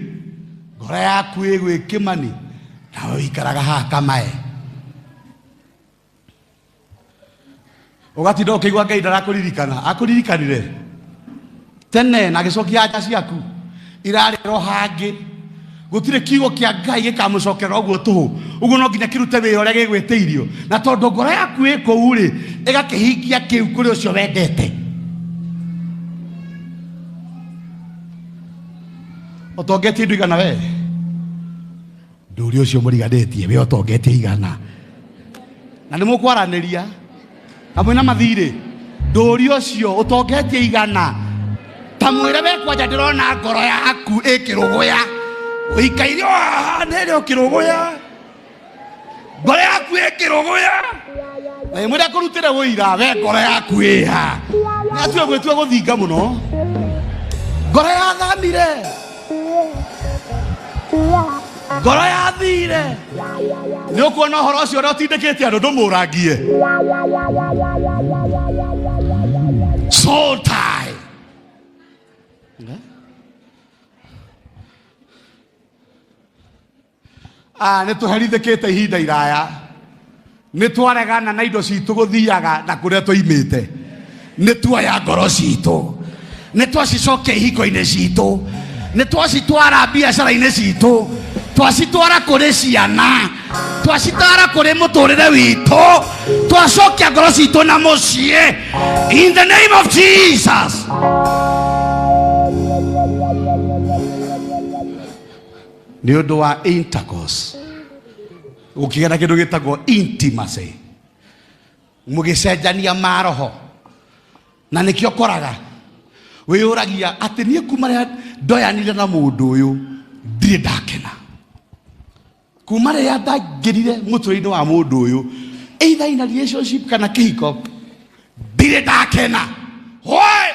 ngoro yaku igwi kimani na uikaraga haha kamae ugatinda ukiigua Ngai ndarakuririkana akuririkanire tene na gicokia nja ciaku irariro hangi gutire kiugo kia Ngai gikamucokera uguo tuhu uguo no nginya kirute wira uria gigwitiirio na tondu ngoro yaku ikou ri igakihingia kiu kuri ucio wendete utongetie ndu igana we nduri ucio muriganĩtie we utongetie igana na nĩ mũkwaraniria hamwe na mathirĩ ndũri ũcio ũtongetie igana ta mwĩre we kwanja ndĩrona ngoro yaku ĩkĩrũgũya ũikaire haha nĩrĩ ũkĩrũgũya ngoro yaku ĩkĩrũgũya na mwĩre kũrutĩre wũira we ngoro yaku ĩha nĩatua gwĩtua gũthinga mũno ngoro yathamire ngoro yathire nĩ ũkuona ũhoro ũcio ũrĩa ũtindĩkĩte andũ ndũmũrangie soul tie nĩ tũherithĩkĩte ihinda iraya nĩ twaregana na indo citũ gũthiaga na kũrĩa tũimĩte nĩ tuoya ngoro citũ nĩ twacicokia ihingo-inĩ citũ nĩ twacitwara biacara-inĩ citũ twacitwara kũrĩ ciana twacitwara kũrĩ mũtũrĩre witũ twacokia ngoro citũ na mũciĩ in the name of Jesus. Nĩ ũndũ wa intercourse gũkĩgera kĩndũ gĩtagwo intimacy mũgĩcenjania maroho na nĩkĩo koraga wĩyũragia atĩ niĩ kuma rĩrĩa ndoyanire na mũndũ ũyũ ndirĩ ndakena kuma rĩrĩa ndangĩrire mũtũrĩre-inĩ wa mũndũ ũyũ either in a relationship kana kĩhiko ndirĩ ndakena why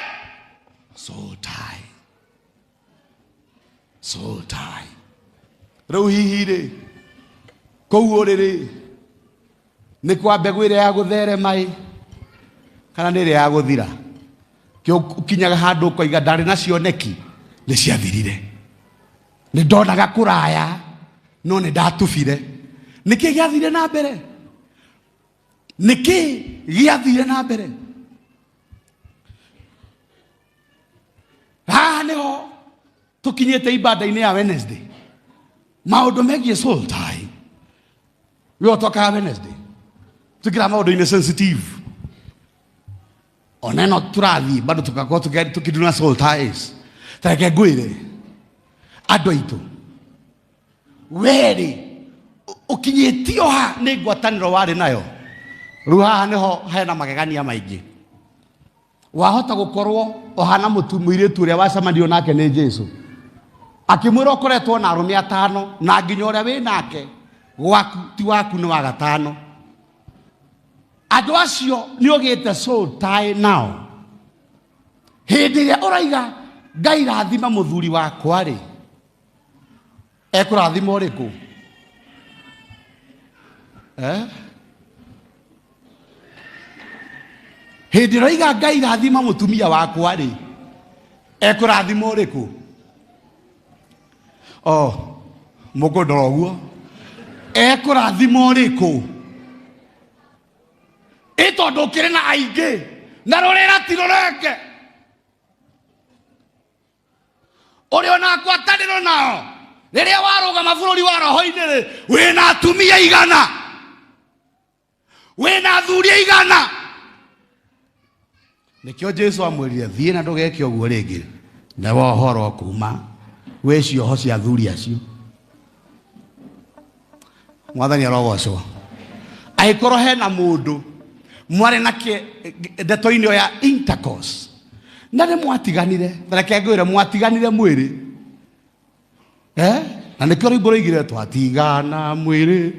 soul tie rĩu hihi rĩ kũu ũrĩrĩ nĩ kwa mbegũ ĩrĩa ya gũtherema kana nĩ ĩrĩa ya gũthira ũkinyaga handũ ũkoiga ndarĩ na cioneki nĩ ciathirire nĩ ndonaga kũraya no nĩ ndatubire nĩkĩ gĩathire na mbere nĩkĩ gĩathire na mbere haha nĩho tũkinyĩte ibanda-inĩ ya Wednesday maũndũ megiĩ soul tie we ũtokaga Wednesday tukira maũndũ-inĩ sensitive ona ĩno tũrathiĩ bado tukakorwo tukiduna soul ties tareke ngwĩre andũ aitũ weri ũkinyĩtio ha nĩ ngwatanĩro warĩ nayo rĩu haha nĩho hena magegania maingĩ wahota gũkorwo ohana mũirĩtu ũrĩa wacemanio nake nĩ Jesũ akĩmwĩra ũkoretwo na arũme 5 na nginya ũrĩa wĩ nake gwaku ti waku nĩ wa gatano andũ acio nĩ ũgĩte soul tie nao hĩndĩ ĩrĩa ũraiga Ngai rathima mũthuri wakwa rĩ ekũrathima ũrĩkũ hĩndĩ ĩrĩa ũraiga Ngai rathima mũtumia wakwa rĩ ekũrathima ũrĩkũ mũkũndora ũguo ekũrathima ũrĩkũ tondũ ũkĩrĩ na aingĩ na rũrĩra ti rũrenge ũrĩ ona ngwatanĩro nao rĩrĩa warũgama bũrũri wa roho-inĩ rĩ wĩna atumia 100 wĩna athuri 100 nĩkĩo Jesũ amwĩrire thiĩ na ndũgeke ũguo rĩngĩ na wohoro kuma gwĩ cioho cia athuri acio Mwathani arogocwo angĩkorwo hena mũndũ mwarĩ nake ndeto-inĩ ya intercourse na nĩ mwatiganire reke ngwĩre mwatiganire mwĩrĩ na nĩkĩo rĩu mũroigire twatigana mwĩrĩ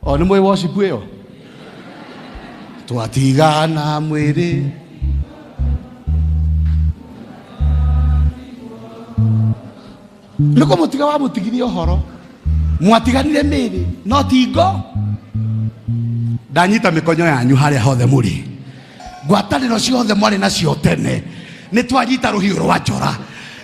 nĩ mwĩ worship ĩyo twatigana mwĩrĩ nĩkũ mũtiga wa mũtigithia ũhoro mwatiganire mĩrĩ no tingo ndanyita mĩkonyo yanyu harĩa hothe mũrĩ ngwatanĩro ciothe mwarĩ nacio tene nĩ twanyita rũhiũ rwa njora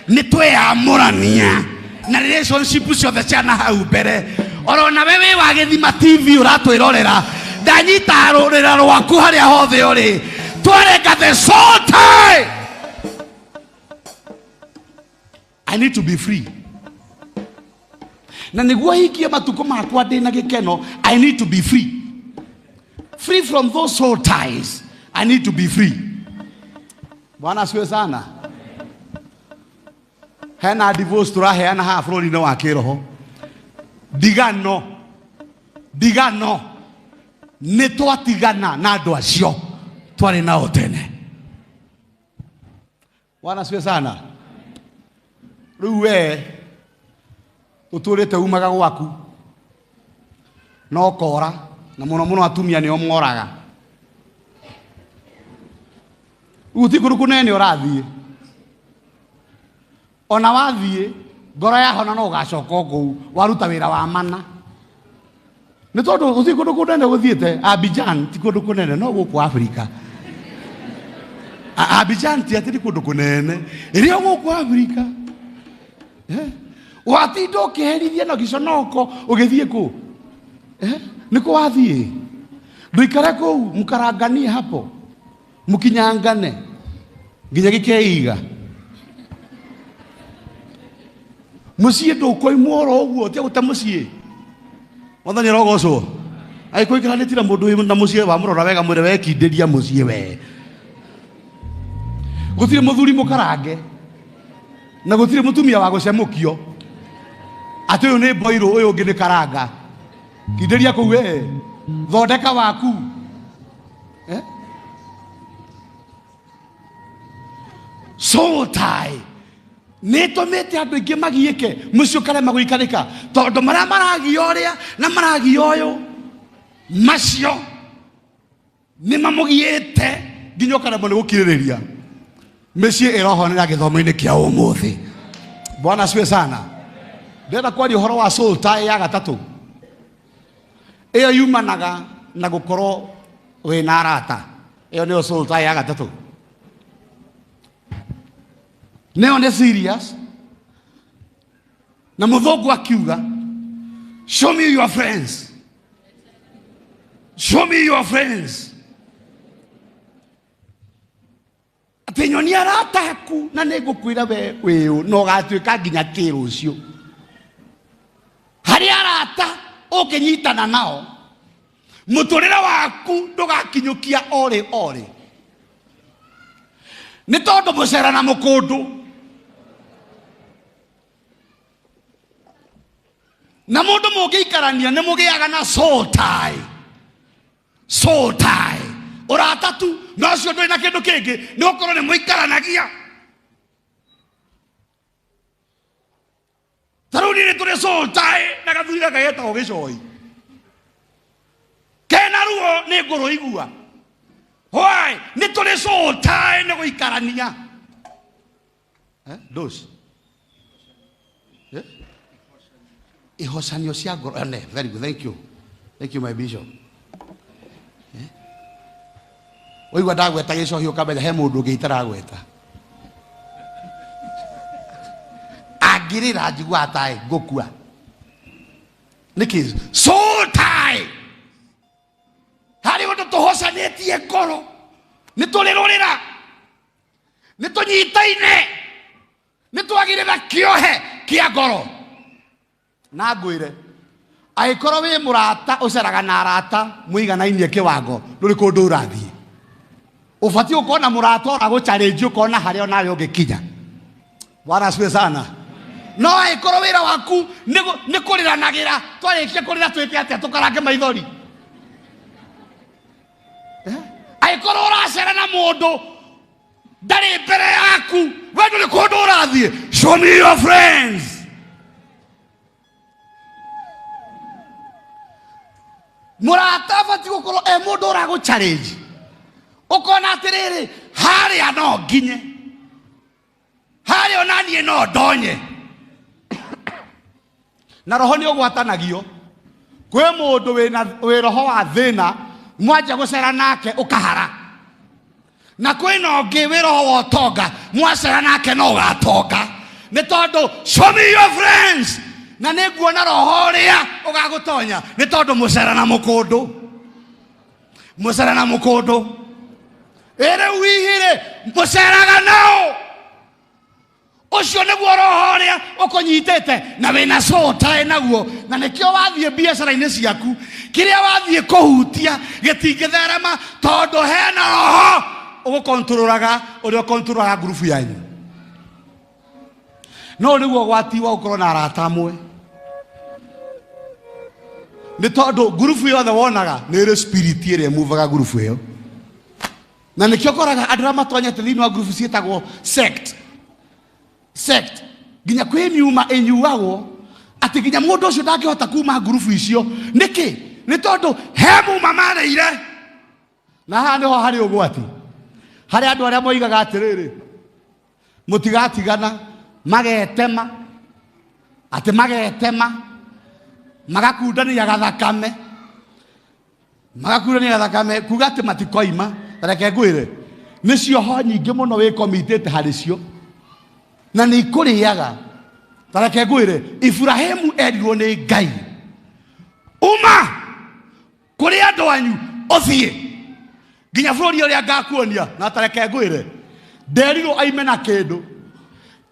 nĩ twĩamũrania na relationship ciothe ciana hau mbere orona we wĩ wa Gĩthima TV ũratwĩrorera ndanyita rũrĩra rwaku harĩa hothe ũrĩ twarenga the soul tie. I need to be free na nĩguo hikie matukũ makwa ndĩna gĩkeno I need to be free from those soul ties. I need to be free. Bwana asifiwe sana. Hena divorce turaheana haha bũrũri-inĩ wa kĩroho ndigano nĩ twatigana na andũ acio twarĩ nao tene. Bwana asifiwe sana. Rĩu we ũtũrĩte umaga gwaku no kora na mũno atumia nĩo moraga uti kũndũ kũnene ũrathiĩ ona wathiĩ ngoro yahona no ũgacoka kũu waruta wĩra wa mana nĩ tondũ uti kũndũ kũnene gũthiĩte Abidjan ti kũndũ kũnene no gũkũ Afrika Abidjan ti atĩ kũndũ kũnene ĩrĩa gũkũ Afrika watinda ũkĩherithia na gĩconoko ũgĩthiĩ kũ nĩkũ wathiĩ ndũikare kũu mkaranganie hapo mkinyangane nginya gĩkeiga mũciĩ ndũkoimwo oro ũguo ti gũta mũciĩ Mwathani arogocwo agĩkũikaranĩtie na mũndũ wĩ na mũciĩ wa mũrora wega mwĩre wekindĩria mũciĩ we gũtirĩ mũthuri mũkarange na gũtirĩ mũtumia wa gũcemũkio atĩ ũyũ nĩ boiro ũyũ ũngĩ nĩ karanga kindĩria kũu thondeka waku soul tie Nĩtũmĩte andũ aingĩ magiĩke mũciĩ ũkarema gũikarĩka tondũ marĩa maragia ũrĩa na maragia ũyũ macio nĩ mamũgiĩte nginya ũkaremwo nĩ gũkirĩrĩria. Mĩciĩ ĩrohonera gĩthomo-inĩ kĩa ũmũthĩ. Bwana asifiwe sana. Ndĩrenda kwaria ũhoro wa soul tie ya gatatũ. Ĩyo yumanaga na gũkorwo wĩna arata. Ĩyo nĩyo soul tie ya gatatũ. Nĩyo nĩ serious. Na mũthũngũ akiuga, show me your friends. Show me your friends. Atĩ nyoni arata aku na nĩngũkwĩra we wĩũ na ũgatuĩka nginya kĩrũcio. Harĩ arata ũkĩnyitana nao mũtũrĩre waku ndũgakinyũkia orĩ. Nĩ tondũ mũcera na mũkũndũ na mũndũ mũngĩikarania nĩ mũgĩaga na soul tie. Soul tie. Ũrata tu no ũcio ndũrĩ na kĩndũ kĩngĩ nĩ gũkorwo nĩ mũikaranagia. Tarĩu nĩ tũrĩ soul tie na gathuri gaka getagwo gĩcoi. Kena ruo nĩ ngũrũ igua. Why? Nĩ tũrĩ soul tie nĩ gũikarania. Those. Ihocanio cia ngoro. Very good. Thank you. Thank you, my bishop. Oigua ndagweta gĩcohi ũkamenya he mũndũ ũngĩ itaragweta. Angĩrĩra njigua taĩ ngũkua. Nĩkĩ? Soul tie. Harĩ ũndũ tũhocanĩtie ngoro. Nĩ tũrĩrũrĩra. Nĩ tũnyitaine. Nĩ twagĩrĩra kĩohe kĩa ngoro. Na ngwĩre angĩkorwo wĩ mũrata ũceraga na arata mũiganainie kĩwango ndũrĩ kũndũ ũrathiĩ. Ũbatiĩ ũkona mũrata ũragũ-challenge ũkona harĩa nawe ũngĩkinya. Bwana asifiwe sana. No angĩkorwo wĩra waku nĩ kũrĩranagĩra twarĩkia kũrĩra twĩke atĩa tũkarange maithori. Angĩkorwo ũracera na mũndũ ndarĩ mbere yaku we ndũrĩ kũndũ ũrathiĩ. Show me your friends. Mũrata abatiĩ gũkorwo mũndũ ũragũ-challenge ũkona atĩrĩrĩ harĩa no nginye, harĩa onaniĩ no ndonye. Na roho nĩ ũgwatanagio. Kwĩ mũndũ wĩ roho wa thĩna mwanjia gũcera nake ũkahara, na kwĩna ũngĩ wĩ roho wa ũtonga mwacera nake no ũgatonga. Nĩ tondũ show me your friends. Na nĩguona roho ũrĩa ũgagũtonya nĩ tondũ mũcera na mũkũndũ. Mũcera na mũkũndũ. Rĩu ihĩrĩ mũceraga nao. Ũcio nĩguo roho ũrĩa ũkũnyitĩte na wĩna soul tie naguo. Na nĩkĩo wathiĩ biacara-inĩ ciaku kĩrĩa wathiĩ kũhutia gĩtingĩtherema tondũ hena roho ũgũkontrolaga ũrĩa ũkontrolaga ngurubu yanyu. No nĩguo gwati wa gũkorwo na arata amwe. Nĩ tondũ ngurubu yothe wonaga nĩ ĩrĩ spirit ĩrĩa ĩmuvaga ngurubu ĩyo. Na nĩkĩo ũkoraga andũ arĩa matonyete thĩinĩ wa ngurubu ciĩtagwo sect. Nginya kwĩ miuma ĩnyuagwo atĩ nginya mũndũ ũcio ndangĩhota kuma ngurubu icio. Nĩkĩ? Nĩ tondũ he muma mareire. Na haha nĩho harĩ ũgwati. Harĩ andũ arĩa moigaga atĩrĩrĩ mũtigatigana magetema atĩ magetema magakundania gathakame kuga atĩ matikoima. Reke ngwĩre nĩcio ho nyingĩ mũno wĩkomitĩte harĩ cio na nĩ ikũrĩaga. Reke ngwĩre Ibrahimu erirwo nĩ Ngai uma kũrĩ andũ anyu ũthiĩ nginya bũrũri ũrĩa ngakuonia. Na tareke ngwĩre nderirwo aime na kĩndũ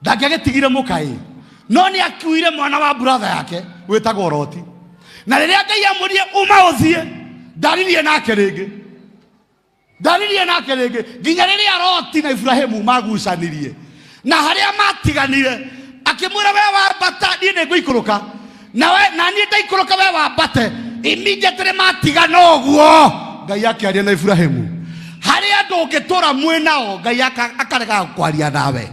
ndangĩagĩtigire mũkaĩ, no nĩ akuire mwana wa brother yake wĩtagwo Loti. Na rĩrĩa Ngai amũrire uma ũthiĩ ndaririe nake rĩngĩ nginya rĩrĩa Loti na Ibrahimu magucanirie na harĩa matiganire akĩmwĩra we wambata niĩ nĩngũikũrũka na niĩ ndaikũrũka we wambate. Immediately matigana ũguo Ngai akĩaria na Ibrahimu. Harĩa andũ ũngĩtũra mwĩnao Ngai akarega kwaria nawe.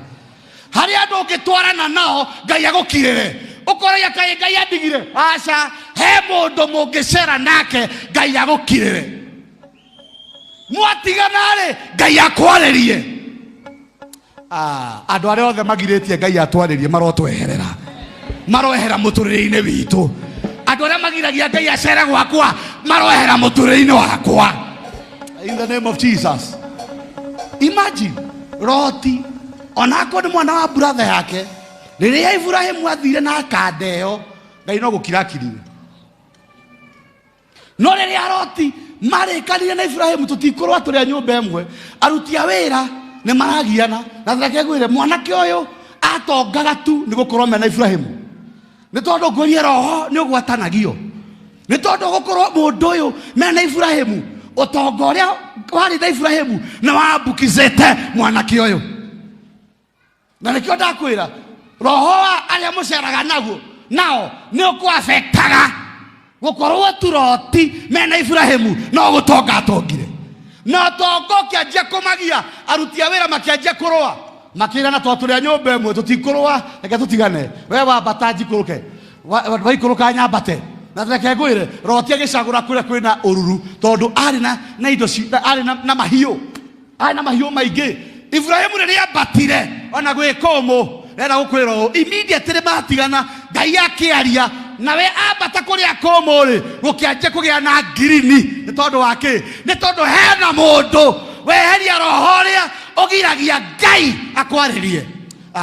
hari andu ngitwarana nao Ngai agukirire ukoria kai Ngai andigire aca he mundu mungicera nake Ngai agukirire mwatigana ri Ngai akwaririe andu aria othe magiritie Ngai atwaririe maroehera muturire-ini witu andu aria magiragia Ngai acere gwakwa maroehera muturire-ini wakwa in the name of Jesus. Imagine Loti onako ni mwana wa brother yake riria Ibrahimu athire na akandeo Ngai no gukirakirire no riria Loti marikanire na Ibrahimu tutikorwa turi a nyumba imwe aruti a wira ni maragiana na thake gwire mwanake uyu atongaga tu ni gukorwo mena Ibrahimu ni tondu ngorie roho ni ugwatanagio ni tondu gukorwo mundu uyu mena Ibrahimu utonga uria wari na Ibrahimu na wambukizete mwanake uyu na nikio ndakwira roho wa aria muceraga naguo nao ni ukuafektaga gukorwo tu Loti mena Ibrahimu no gutonga atongire na tongo kianjia kumagia aruti a wira makianjia kurwa makirana toturi a nyumba imwe tutikurwa reke tutigane we wambata njikuruke waikuruka nyambate na reke ngwire Loti agicagura kuria kwina ururu tondu ari na indo ari na mahiu maingi Ibrahimu riria ambatire ona gwikomo rera gukwira immediately matigana Ngai akiaria nawe ambata kuria komori gukianjia kugia na ngirini ni tondu wake ni tondu hena mundu weheria roho ria ugiragia Ngai akwaririe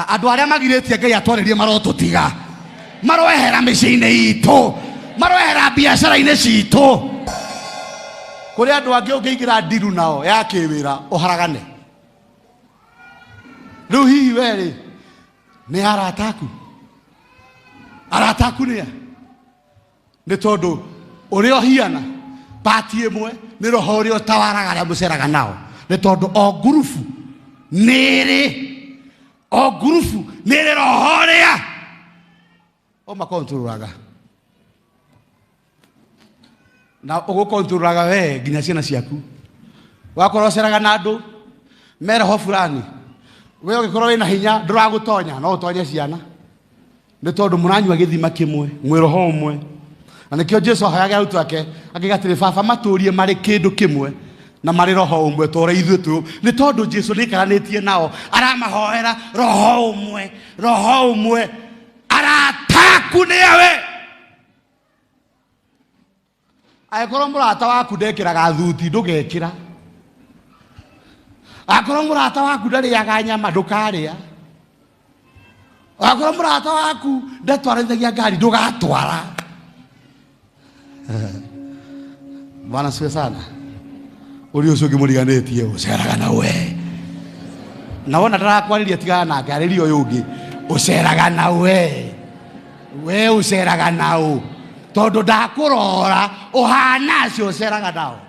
andu aria magiritie Ngai atwaririe marotutiga maroehera micii-ini itu maroehera biacara-ini citu kuri andu angi ungiingira ndiru nao ya kiwira uharagane riu hihi weri ni arataku nia ni tondu uria hiana pati imwe ni roho uria tawaraga aria muceraga nao ni tondu o gurufu niri roho uria o makontrolaga na ugukontrolaga we nginya ciana ciaku wakorwo uceraga na andu me roho fulani we ugikorwo wina hinya nduragutonya no utonye ciana ni tondu muranyua githima kimwe mwiroho umwe na nikio Jesu ahoyaga utu ake akigatire baba maturie mari kindu kimwe na mari roho umwe tore ithu tu ni tondu Jesu nikaranitie nao aramahoera roho umwe arataku niwe akorwo murata waku ndekiraga thuti ndugekira akorwo murata waku ndariaga nyama ndukaria akorwo murata waku ndatwarithagia ngari ndugatwara Bwana siwe sana uri ucio ngimuriganitie uceraga nawe nawona ndarakwariria tigana na ngari uyu ungi uceraga nawe we uceraga nao tondu ndakurora uhana cio uceraga nao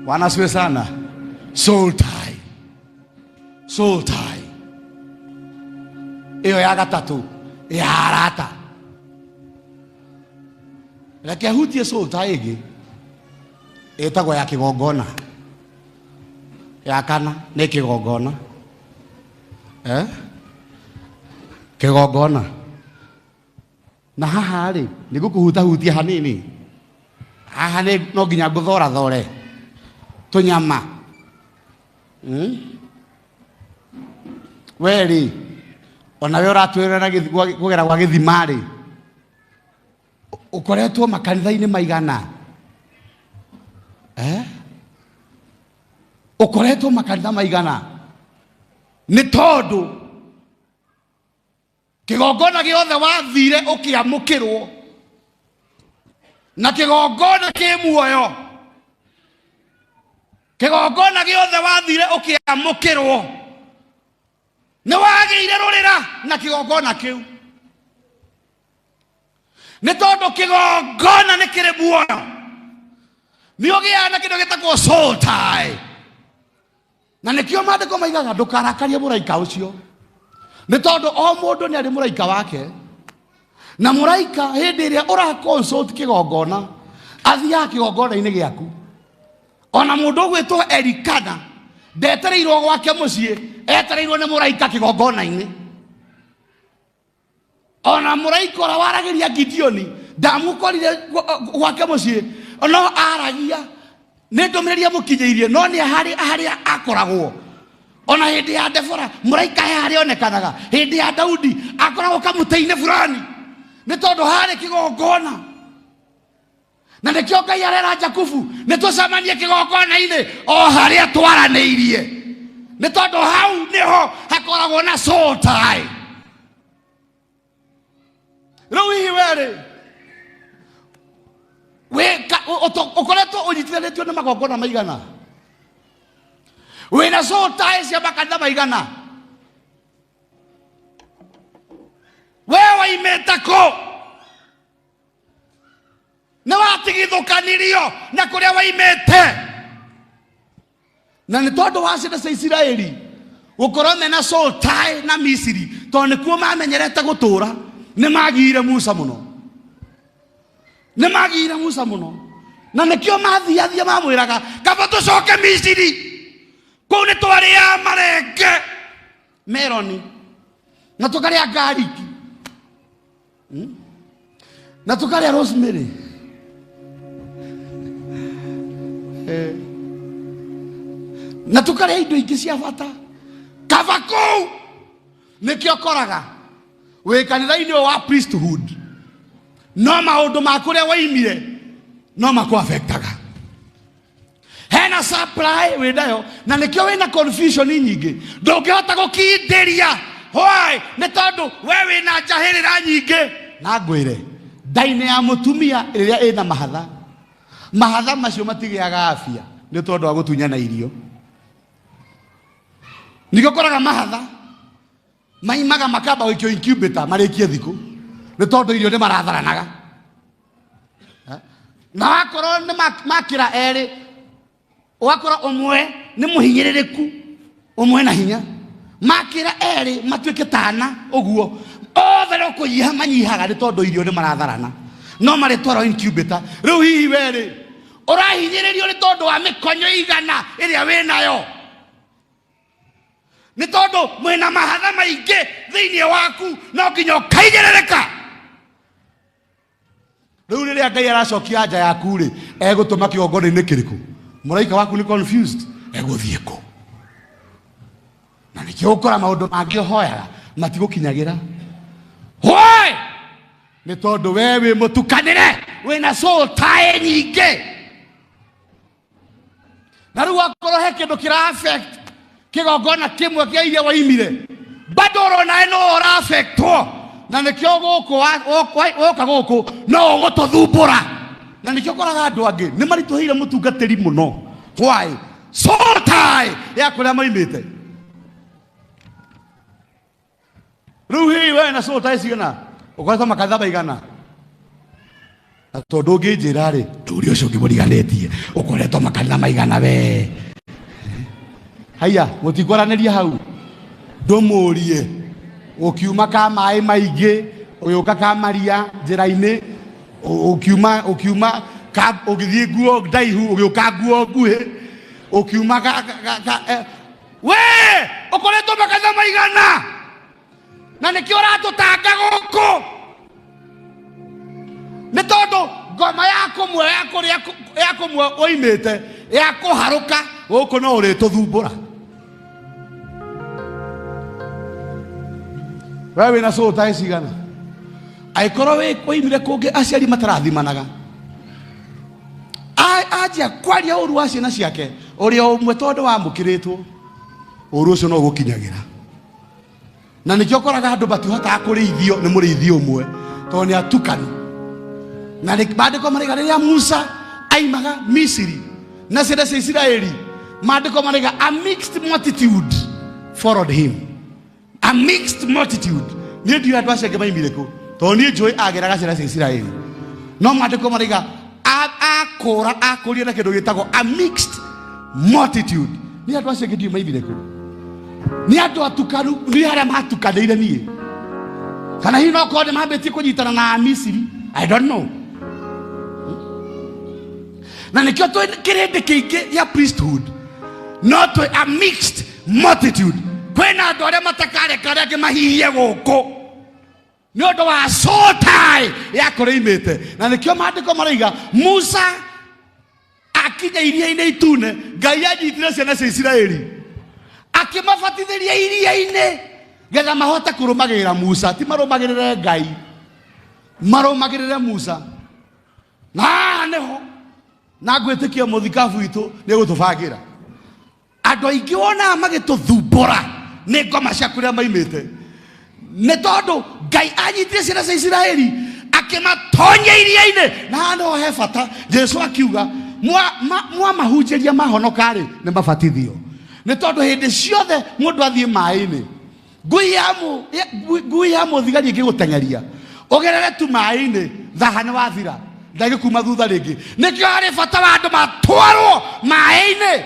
Bwana siwe sana soul tie iyo ya gatatu ya arata reke hutie soul tie igi etagwo ya kigongona ya kana ni kigongona kigongona na haha ri ni gukuhutahutia hanini haha ni no nginya nguthora thore tunyama weri ona we uratwira na kugera gwa githimari ukoretwo makanitha-ini maigana ukoretwo makanitha maigana ni tondu kigongona giothe wathire ukiamukirwo na kigongona ki muoyo kigongona giothe wathire ukiamukirwo ni wagiire rurira na kigongona kiu ni tondu kigongona ni kiri muoyo ni ugia na kindu gitagwo soul tie na nikio maandiko maigaga ndukarakarie muraika ucio ni tondu o mundu ni ari muraika wake na muraika hindi iria ura consult kigongona athia kigongona-ini giaku ona mundu gwitwo Elikana ndetereirwo gwake mucii etereirwo ni muraika kigongona-ini. Ona muraika ora waragiria Gideoni ndamukorire gwake mucii no aragia ni ndumiria mukinyeirie no ni hari akoragwo. Ona hindi ya Debora muraika hari onekanaga, hindi ya Daudi akoragwo kamutei-ini fulani ni tondu hari kigongona. Na nikio Ngai arera Jakubu nitucemanie kigongona-ini o haria twaraniirie ni tondu hau niho hakoragwo na soul tie. Riu hihi weri ukoretwo unyitithanitio ni magongona maigana? Wina soul tie cia makanitha maigana? We waimite ku? Ni watigithukanirio na kuria waimite? Na ni tondu wa ciana cia Isiraeli gukorwo mena soul tie na Misiri tondu nikuo mamenyerete gutura, ni magire Musa muno, ni magire Musa muno. Na nikio mathiathia mamwiraga kaba tucoke Misiri, kuu ni twaria marenge meroni na tukaria gariki na tukaria rosemary na tukaria indo ingi cia bata. Kaba kuu nikio koraga wi kanitha-ini wa priesthood no maundu ma kuria waimire no makuafectaga. Hena supply windayo na nikio wina confusion nyingi ndungihota gukindiria. Why? Ni tondu we wina njahirira nyingi. Na ngwire ndaine ya mutumia iria ina mahatha macio matigiaga afia ni tondu wa gutunyana irio. Nikio koraga mahatha maimaga makamba gwikio incubator marikie thiku ni tondu irio ni maratharanaga. Na wakorwo ni makira eri wakora umwe ni muhinyiririku umwe na hinya, makira eri matuike tana uguo othe no kuyiha manyihaga ni tondu irio ni maratharana no mari twaro incubator. Riu hihi weri urahinyiririo ni tondu wa mikonyo igana iria winayo, ni tondu mwina mahatha maingi thiini waku no nginya ukainyirika. Riu riria Ngai aracokia nja yaku ri egutuma kigongona-ini kiriku, muraika waku ni confused eguthie ku. Na nikio ukora maundu mangi hoyaga matigukinyagira. Why? Ni tondu we wi mutukanire wina soul tie nyingi. Na riu akorwo he kindu kira affect kigongona kimwe kia iria waimire bado urona no ora affectwo. Na nikio guku woka guku no ugututhumbura. Na nikio koraga andu angi ni marituhire mutungatiri muno. Why? Soul tie ya kuria maimite. Riu hihi we na soul tie cigana ukoretwo makanitha maigana? Na tondu unginjira ri nduri ucio ngimuriganitie ukoretwo makanitha maigana we? Haya mutikwaraniria hau ndumurie ukiuma ka mai maingi uyuka ka maria njira-ini ukiuma ka ugithie nguo ndaihu ugiuka nguo nguhi ukiuma we ukoretwo makanitha maigana? Na nikio ratutanga guku ni tondu ngoma yakumwe oimite yakuharuka guku no urituthumbura. We wina soul tie cigana? Aikorwo woimire kungi aciari matarathimanaga anjia kwaria uru wa ciana ciake uria umwe tondu wamukiritwo uru ucio no gukinyagira. Na nikio koraga andu batihotaga kurithio ni murithio umwe tondu ni atukani. Na maandiko mariga riria Musa aimaga Misiri na ciana cia Isiraeli, maandiko mariga a mixed multitude followed him. A mixed multitude. Ni ndio andu acio maimire ku tondu ni njui ageraga ciana cia Isiraeli no maandiko mariga akuria na kindu gitagwo a mixed multitude. Ni andu acio ndio maimire ku, ni andu atukanu, ni aria matukanire nie kana hihi no korwo mambĩtie kũnyitana na Misiri, I don't know. Na nikio kĩrĩndĩ kĩingĩ ya priesthood not a mixed multitude. Kwena andũ arĩa matakareka arĩa angĩ mahihie gũkũ nĩ ũndũ wa sotai ya kũrĩa imĩte. Na nĩkĩo maandĩko maraiga Musa akinya iria-inĩ itune, Ngai anyitire ciana cia Isiraeli akĩmabatithĩria iria-inĩ getha mahote kũrũmagĩrĩra Musa, ti marũmagĩrĩre Ngai, marũmagĩrĩre Musa. Na nĩho na ngwĩtĩkia mũthikabu witũ nĩ gũtũbangĩra. Andũ aingĩ wonaga magĩtũthumbũra nĩ ngoma cia kũrĩa maimĩte nĩ tondũ Ngai anyitire ciana cia Isiraeli akĩmatonya iria-inĩ. Na nĩho he bata Jesu akiuga mwamahunjĩria mahonoka-rĩ nĩ mabatithio, nĩ tondũ hĩndĩ ciothe mũndũ athiĩ maĩ-inĩ, ngui ya mũthigari ĩngĩgũteng'eria ũgerere tu maĩ-inĩ, thaha nĩ wathira, ndagĩkuma thutha rĩngĩ. Nĩkĩo harĩ bata wa andũ matwarwo maĩ-inĩ,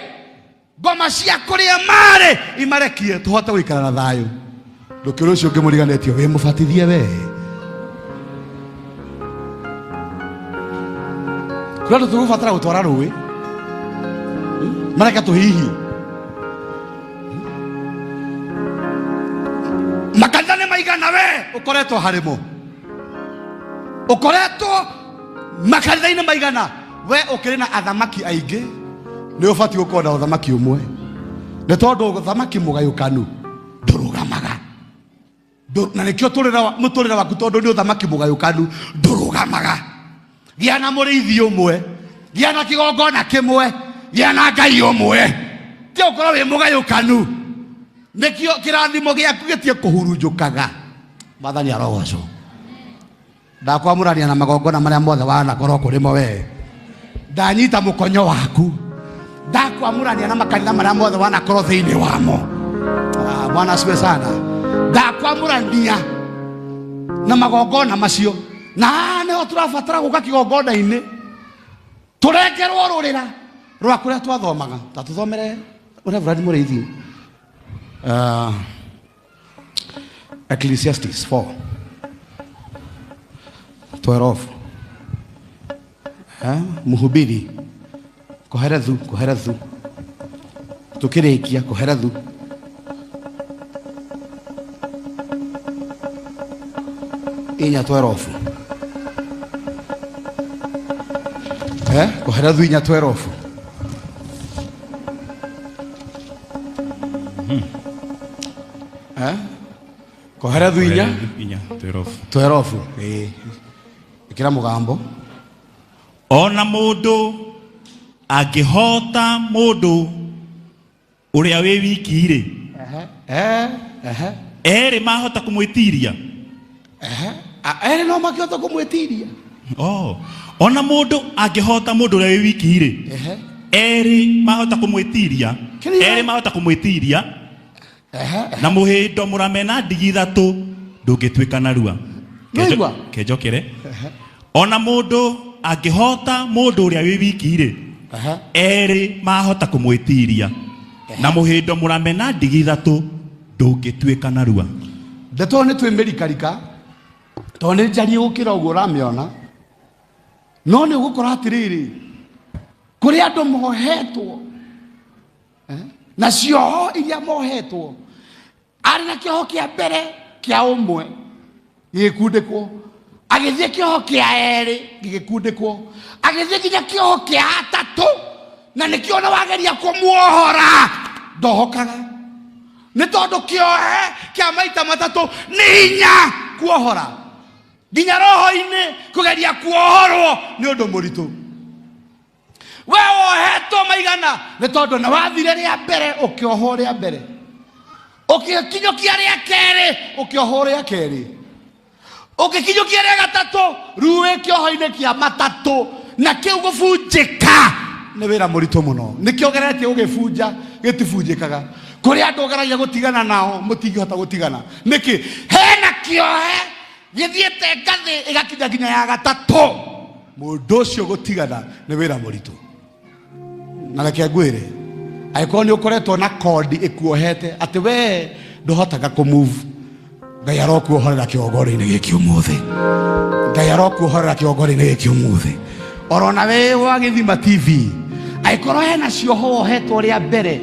ngoma cia kũrĩa marĩ imarekie tũhote gũikara na thayũ. Ndũkĩrĩ ũcio ũngĩ mũriganĩtio wĩ mũbatithie we. Kũrĩa andũ tũgũbatara gũtwara rũĩ mareka tũhihie. Makanitha nĩ maigana we ũkoretwo harĩmo, ũkoretwo makanitha-inĩ maigana we ũkĩrĩ na athamaki aingĩ, nĩ ũbatiĩ gũkorwo na ũthamaki ũmwe, nĩ tondũ ũthamaki mũgayũkanu ndũrũgamaga. Na nĩkĩo mũtũrĩre waku tondũ nĩ ũthamaki mũgayũkanu ndũrũgamaga. Gĩa na mũrĩithi ũmwe, gĩa na kĩgongona kĩmwe, gĩa na Ngai ũmwe, ti ũkorwo wĩ mũgayũkanu. Nĩkĩo kĩrathimo gĩaku gĩtiĩ kũhurunjũkaga. Mwathani arogocwo. Ndakwamũrania na magongona marĩa mothe wanakorwo kũrĩmo we, ndanyita mũkonyo waku, ndakwamũrania na makanitha marĩa mothe wanakorwo thĩinĩ wamo. Bwana asifiwe sana. Ndakwamũrania na magongona macio, na nĩho tũrabatara gũka kĩgongona-inĩ tũrengerwo rũrĩra rwa kũrĩa twathomaga. Ta tũthomere Reverend Mũrĩithi Ecclesiastes 4:12. Mhubiri Koherethu tukĩrĩkia Koherethu inya 12. Koherethu inya 12. Koherethu inya 12. Ikira mũgambo.
Ona mũndũ angĩhota mũndũ ũrĩa wĩ wiki-rĩ, erĩ mahota kũmwĩtiria.
Erĩ no makĩhota kũmwĩtiria.
Ona mũndũ angĩhota mũndũ ũrĩa wĩ wiki-rĩ, erĩ mahota kũmwĩtiria. Erĩ mahota kũmwĩtiria. Na mũhĩndo mũrame na ndigi ithatũ ndũngĩtuĩka narua. Kenjokere. Ona mũndũ angĩhota mũndũ ũrĩa wĩ wiki-rĩ, erĩ mahota kũmwĩtiria. Na mũhĩndo mũrame na ndigi ithatũ ndũngĩtuĩka narua.
Ndeto nĩ twĩmĩrikarika tondũ nĩ njariĩ gũkĩra ũguo ũramĩona, no nĩ ũgũkora atĩrĩrĩ kũrĩ andũ mohetwo na cioho iria mohetwo arĩ na kĩoho kĩa mbere kĩa ũmwe gĩgĩkundĩkwo, agĩthiĩ kĩoho kĩa erĩ gĩgĩkundĩkwo, agĩthiĩ nginya kĩoho kĩa atatũ, na nĩkĩo na wageria kũmuohora ndohokaga, nĩ tondũ kĩohe kĩa maita matatũ nĩ hinya kuohora. Nginya roho-inĩ kũgeria kuohorwo nĩ ũndũ mũritũ. We wohetwo maigana nĩ tondũ nĩ wathire rĩa mbere ũkĩohwo rĩa mbere, ũkĩkinyũkia rĩa kerĩ ũkĩohwo rĩa kerĩ, ũkĩkinyũkia rĩa gatatũ rĩu wĩ kĩoho-inĩ kĩa matatũ, na kĩu gũbunjĩka nĩ wĩra mũritũ mũno. Nĩkĩo geretie gũgĩbunja gĩtibunjĩkaga. Kũrĩ andũ ũgeragia gũtigana nao mũtingĩhota gũtigana. Nĩkĩ? Hena kĩohe gĩthiĩte ngathĩ ĩgakinya nginya ya gatatũ. Mũndũ ũcio gũtigana nĩ wĩra mũritũ. Na reke ngwĩre, angĩkorwo nĩ ũkoretwo na kodi ĩkuohete atĩ we ndũhotaga kũmove, Ngai arokuohorera kĩgongona-inĩ gĩkĩ ũmũthĩ. Ngai arokuohorera kĩgongona-inĩ gĩkĩ ũmũthĩ. Orona we wa Gĩthima TV, angĩkorwo hena cioho wohetwo rĩa mbere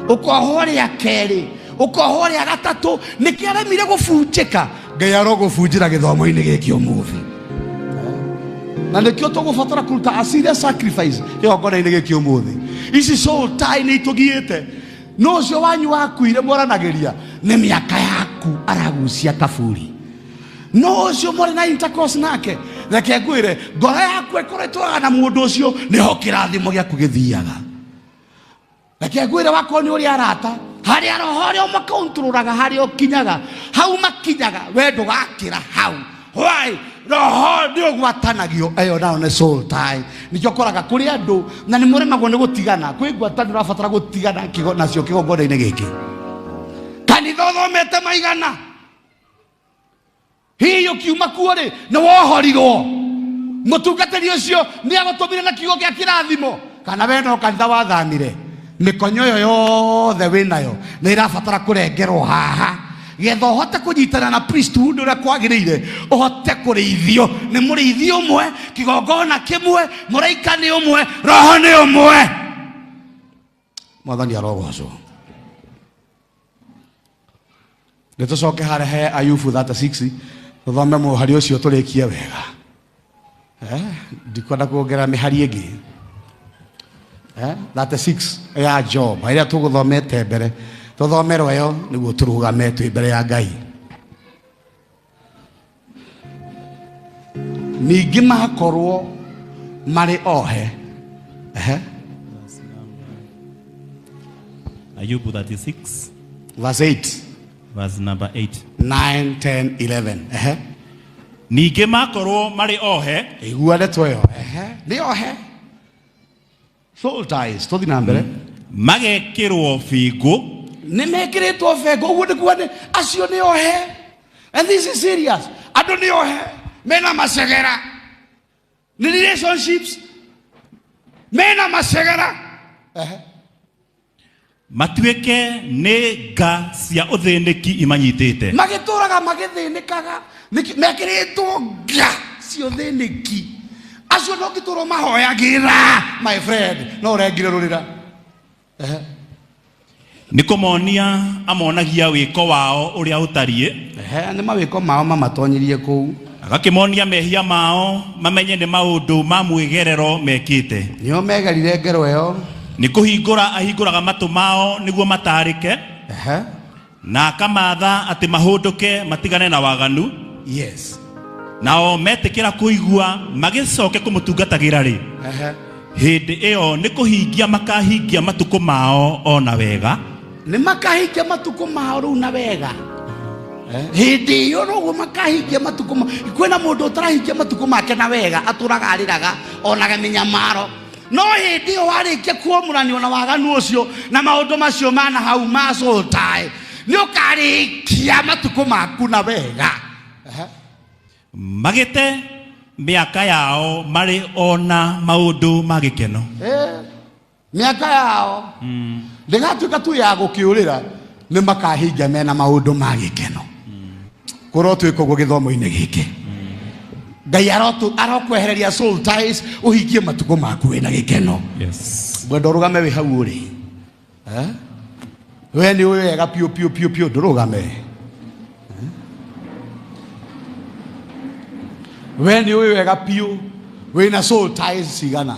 ukohwo ria keri, ukohwo ria gatatu, nikiaremire gubunjika. Ngai arogubunjira githomo-ini giki umuthi. Na nikio tugubatara kuruta a serious sacrifice kigongona-ini giki umuthi. Ici soul tie ni itugiite. No cio wanyu wakuire moranagiria ni miaka yaku aragucia kaburi. No cio muri na intercourse nake reke ngwire ngoro yaku ikoretwo na mundu ucio niho kirathimo giaku githiaga. Reke ngwire wako ni uri arata hari roho ri umakontrolaga hari okinyaga hau makinyaga we ndugakira hau. Why? Roho ndio gwatanagio ayo nao ne soul tie. Nikyo koraga kuri andu na ni muremagwo ni gutigana kwi gwatanira abatara gutigana kigo nacio kigongona-ini giki. Kanitha thomete maigana hiyo kiuma kuore na wohorirwo mutungatiri ucio ni agotumire na kigo gia kirathimo kana we no kanitha wathanire mikonyo yo yothe winayo ni irabatara kurengerwo haha getha uhote kunyitana na priesthood uria kwagiriire uhote kurithio ni murithio umwe kigongona kimwe muraika ni umwe roho ni umwe. Mwathani arogocwo. Nitucoke hare he Ayubu 36 tuthome muhari ucio turikie wega. Ndikwenda kuongera mihari ingi. 36 ya Job iria tuguthomete mbere tuthomerwo yo niguo turugame twi mbere ya Ngai. Ningi makorwo mari ohe.
Ayubu 36
verse 8
verse number 8
9 10 11.
Ningi makorwo mari ohe
igua ndeto yo ni ohe soul ties tuthi na mbere
magekirwo bingu
ni mekiritwo bengo uguo ni kuone acio ni ohe. And this is serious. Andu ni ohe mena macegera ni relationships mena macegera
matuike ni nga cia uthiniki imanyitite
magituraga magithinikaga mekiritwo nga cia uthiniki acio no gituro mahoyagira my friend no rengire rurira
nikumonia amonagia wiko wao uria utarie
ni mawiko mao mamatonyirie kuu
agakimonia mehia mao mamenye ni maundu ma mwigerero mekite
nio megerire ngero yo
nikuhingura ahinguraga matu mao niguo matarike na akamatha ati mahunduke matigane na waganu.
Yes.
Nao metikira kuigua magicoke kumutungatagira ri hindi iyo nikuhingia makahingia matuko mao ona wega
ni makahingia matuko mao ru na wega hindi iyo no makahingia matuko kwena mundu utarahingia matuko make na wega aturaga ariraga ona gaminyamaro no hindi iyo warikia kuomuranio na waganu ucio na maundu macio mana hau ma soul tie ni ukarikia matuko maku na wega
magite miaka yao mari ona maundu magikeno
miaka yao ndigatuika tu ya gukiurira ni makahingia mena maundu magikeno kuro twikogwo githomo-ini giki Ngai arokwehereria soul ties uhingie matuko maku wina gikeno.
Yes.
Gwenda urugame wi hau uri we ni wega pio ndurugame we ni wega pio wina soul ties sigana.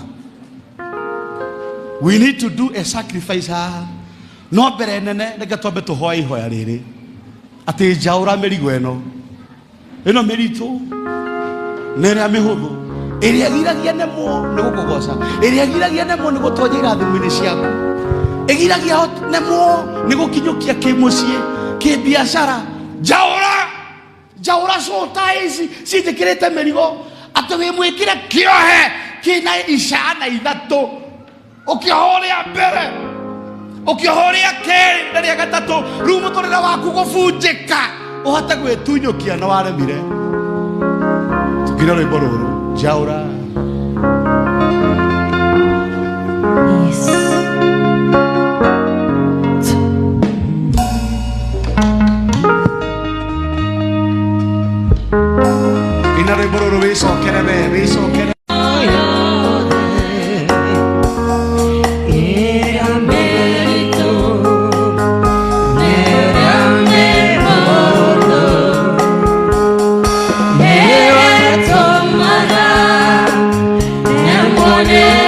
We need to do a sacrifice no mbere nene reke twambe tuhoya ihoya riri ati njaura mirigo ino miritu nere mihuthu iria giragia nemo ni gukugoca iria giragia nemo ni gutonya irathimo-ini ciaku igiragia nemo ni gukinyukia kimucii kibiashara njaura soul ties citikirite mirigo ati wi mwikire kiohe kina icana ithatu ukiohoria mbere ukiohoria keri na ria gatatu riu muturire waku gubunjika uhote gwitunyukia na waremire tukira rwimbo ruru njaura ina rwimbo ruru wicokere
name.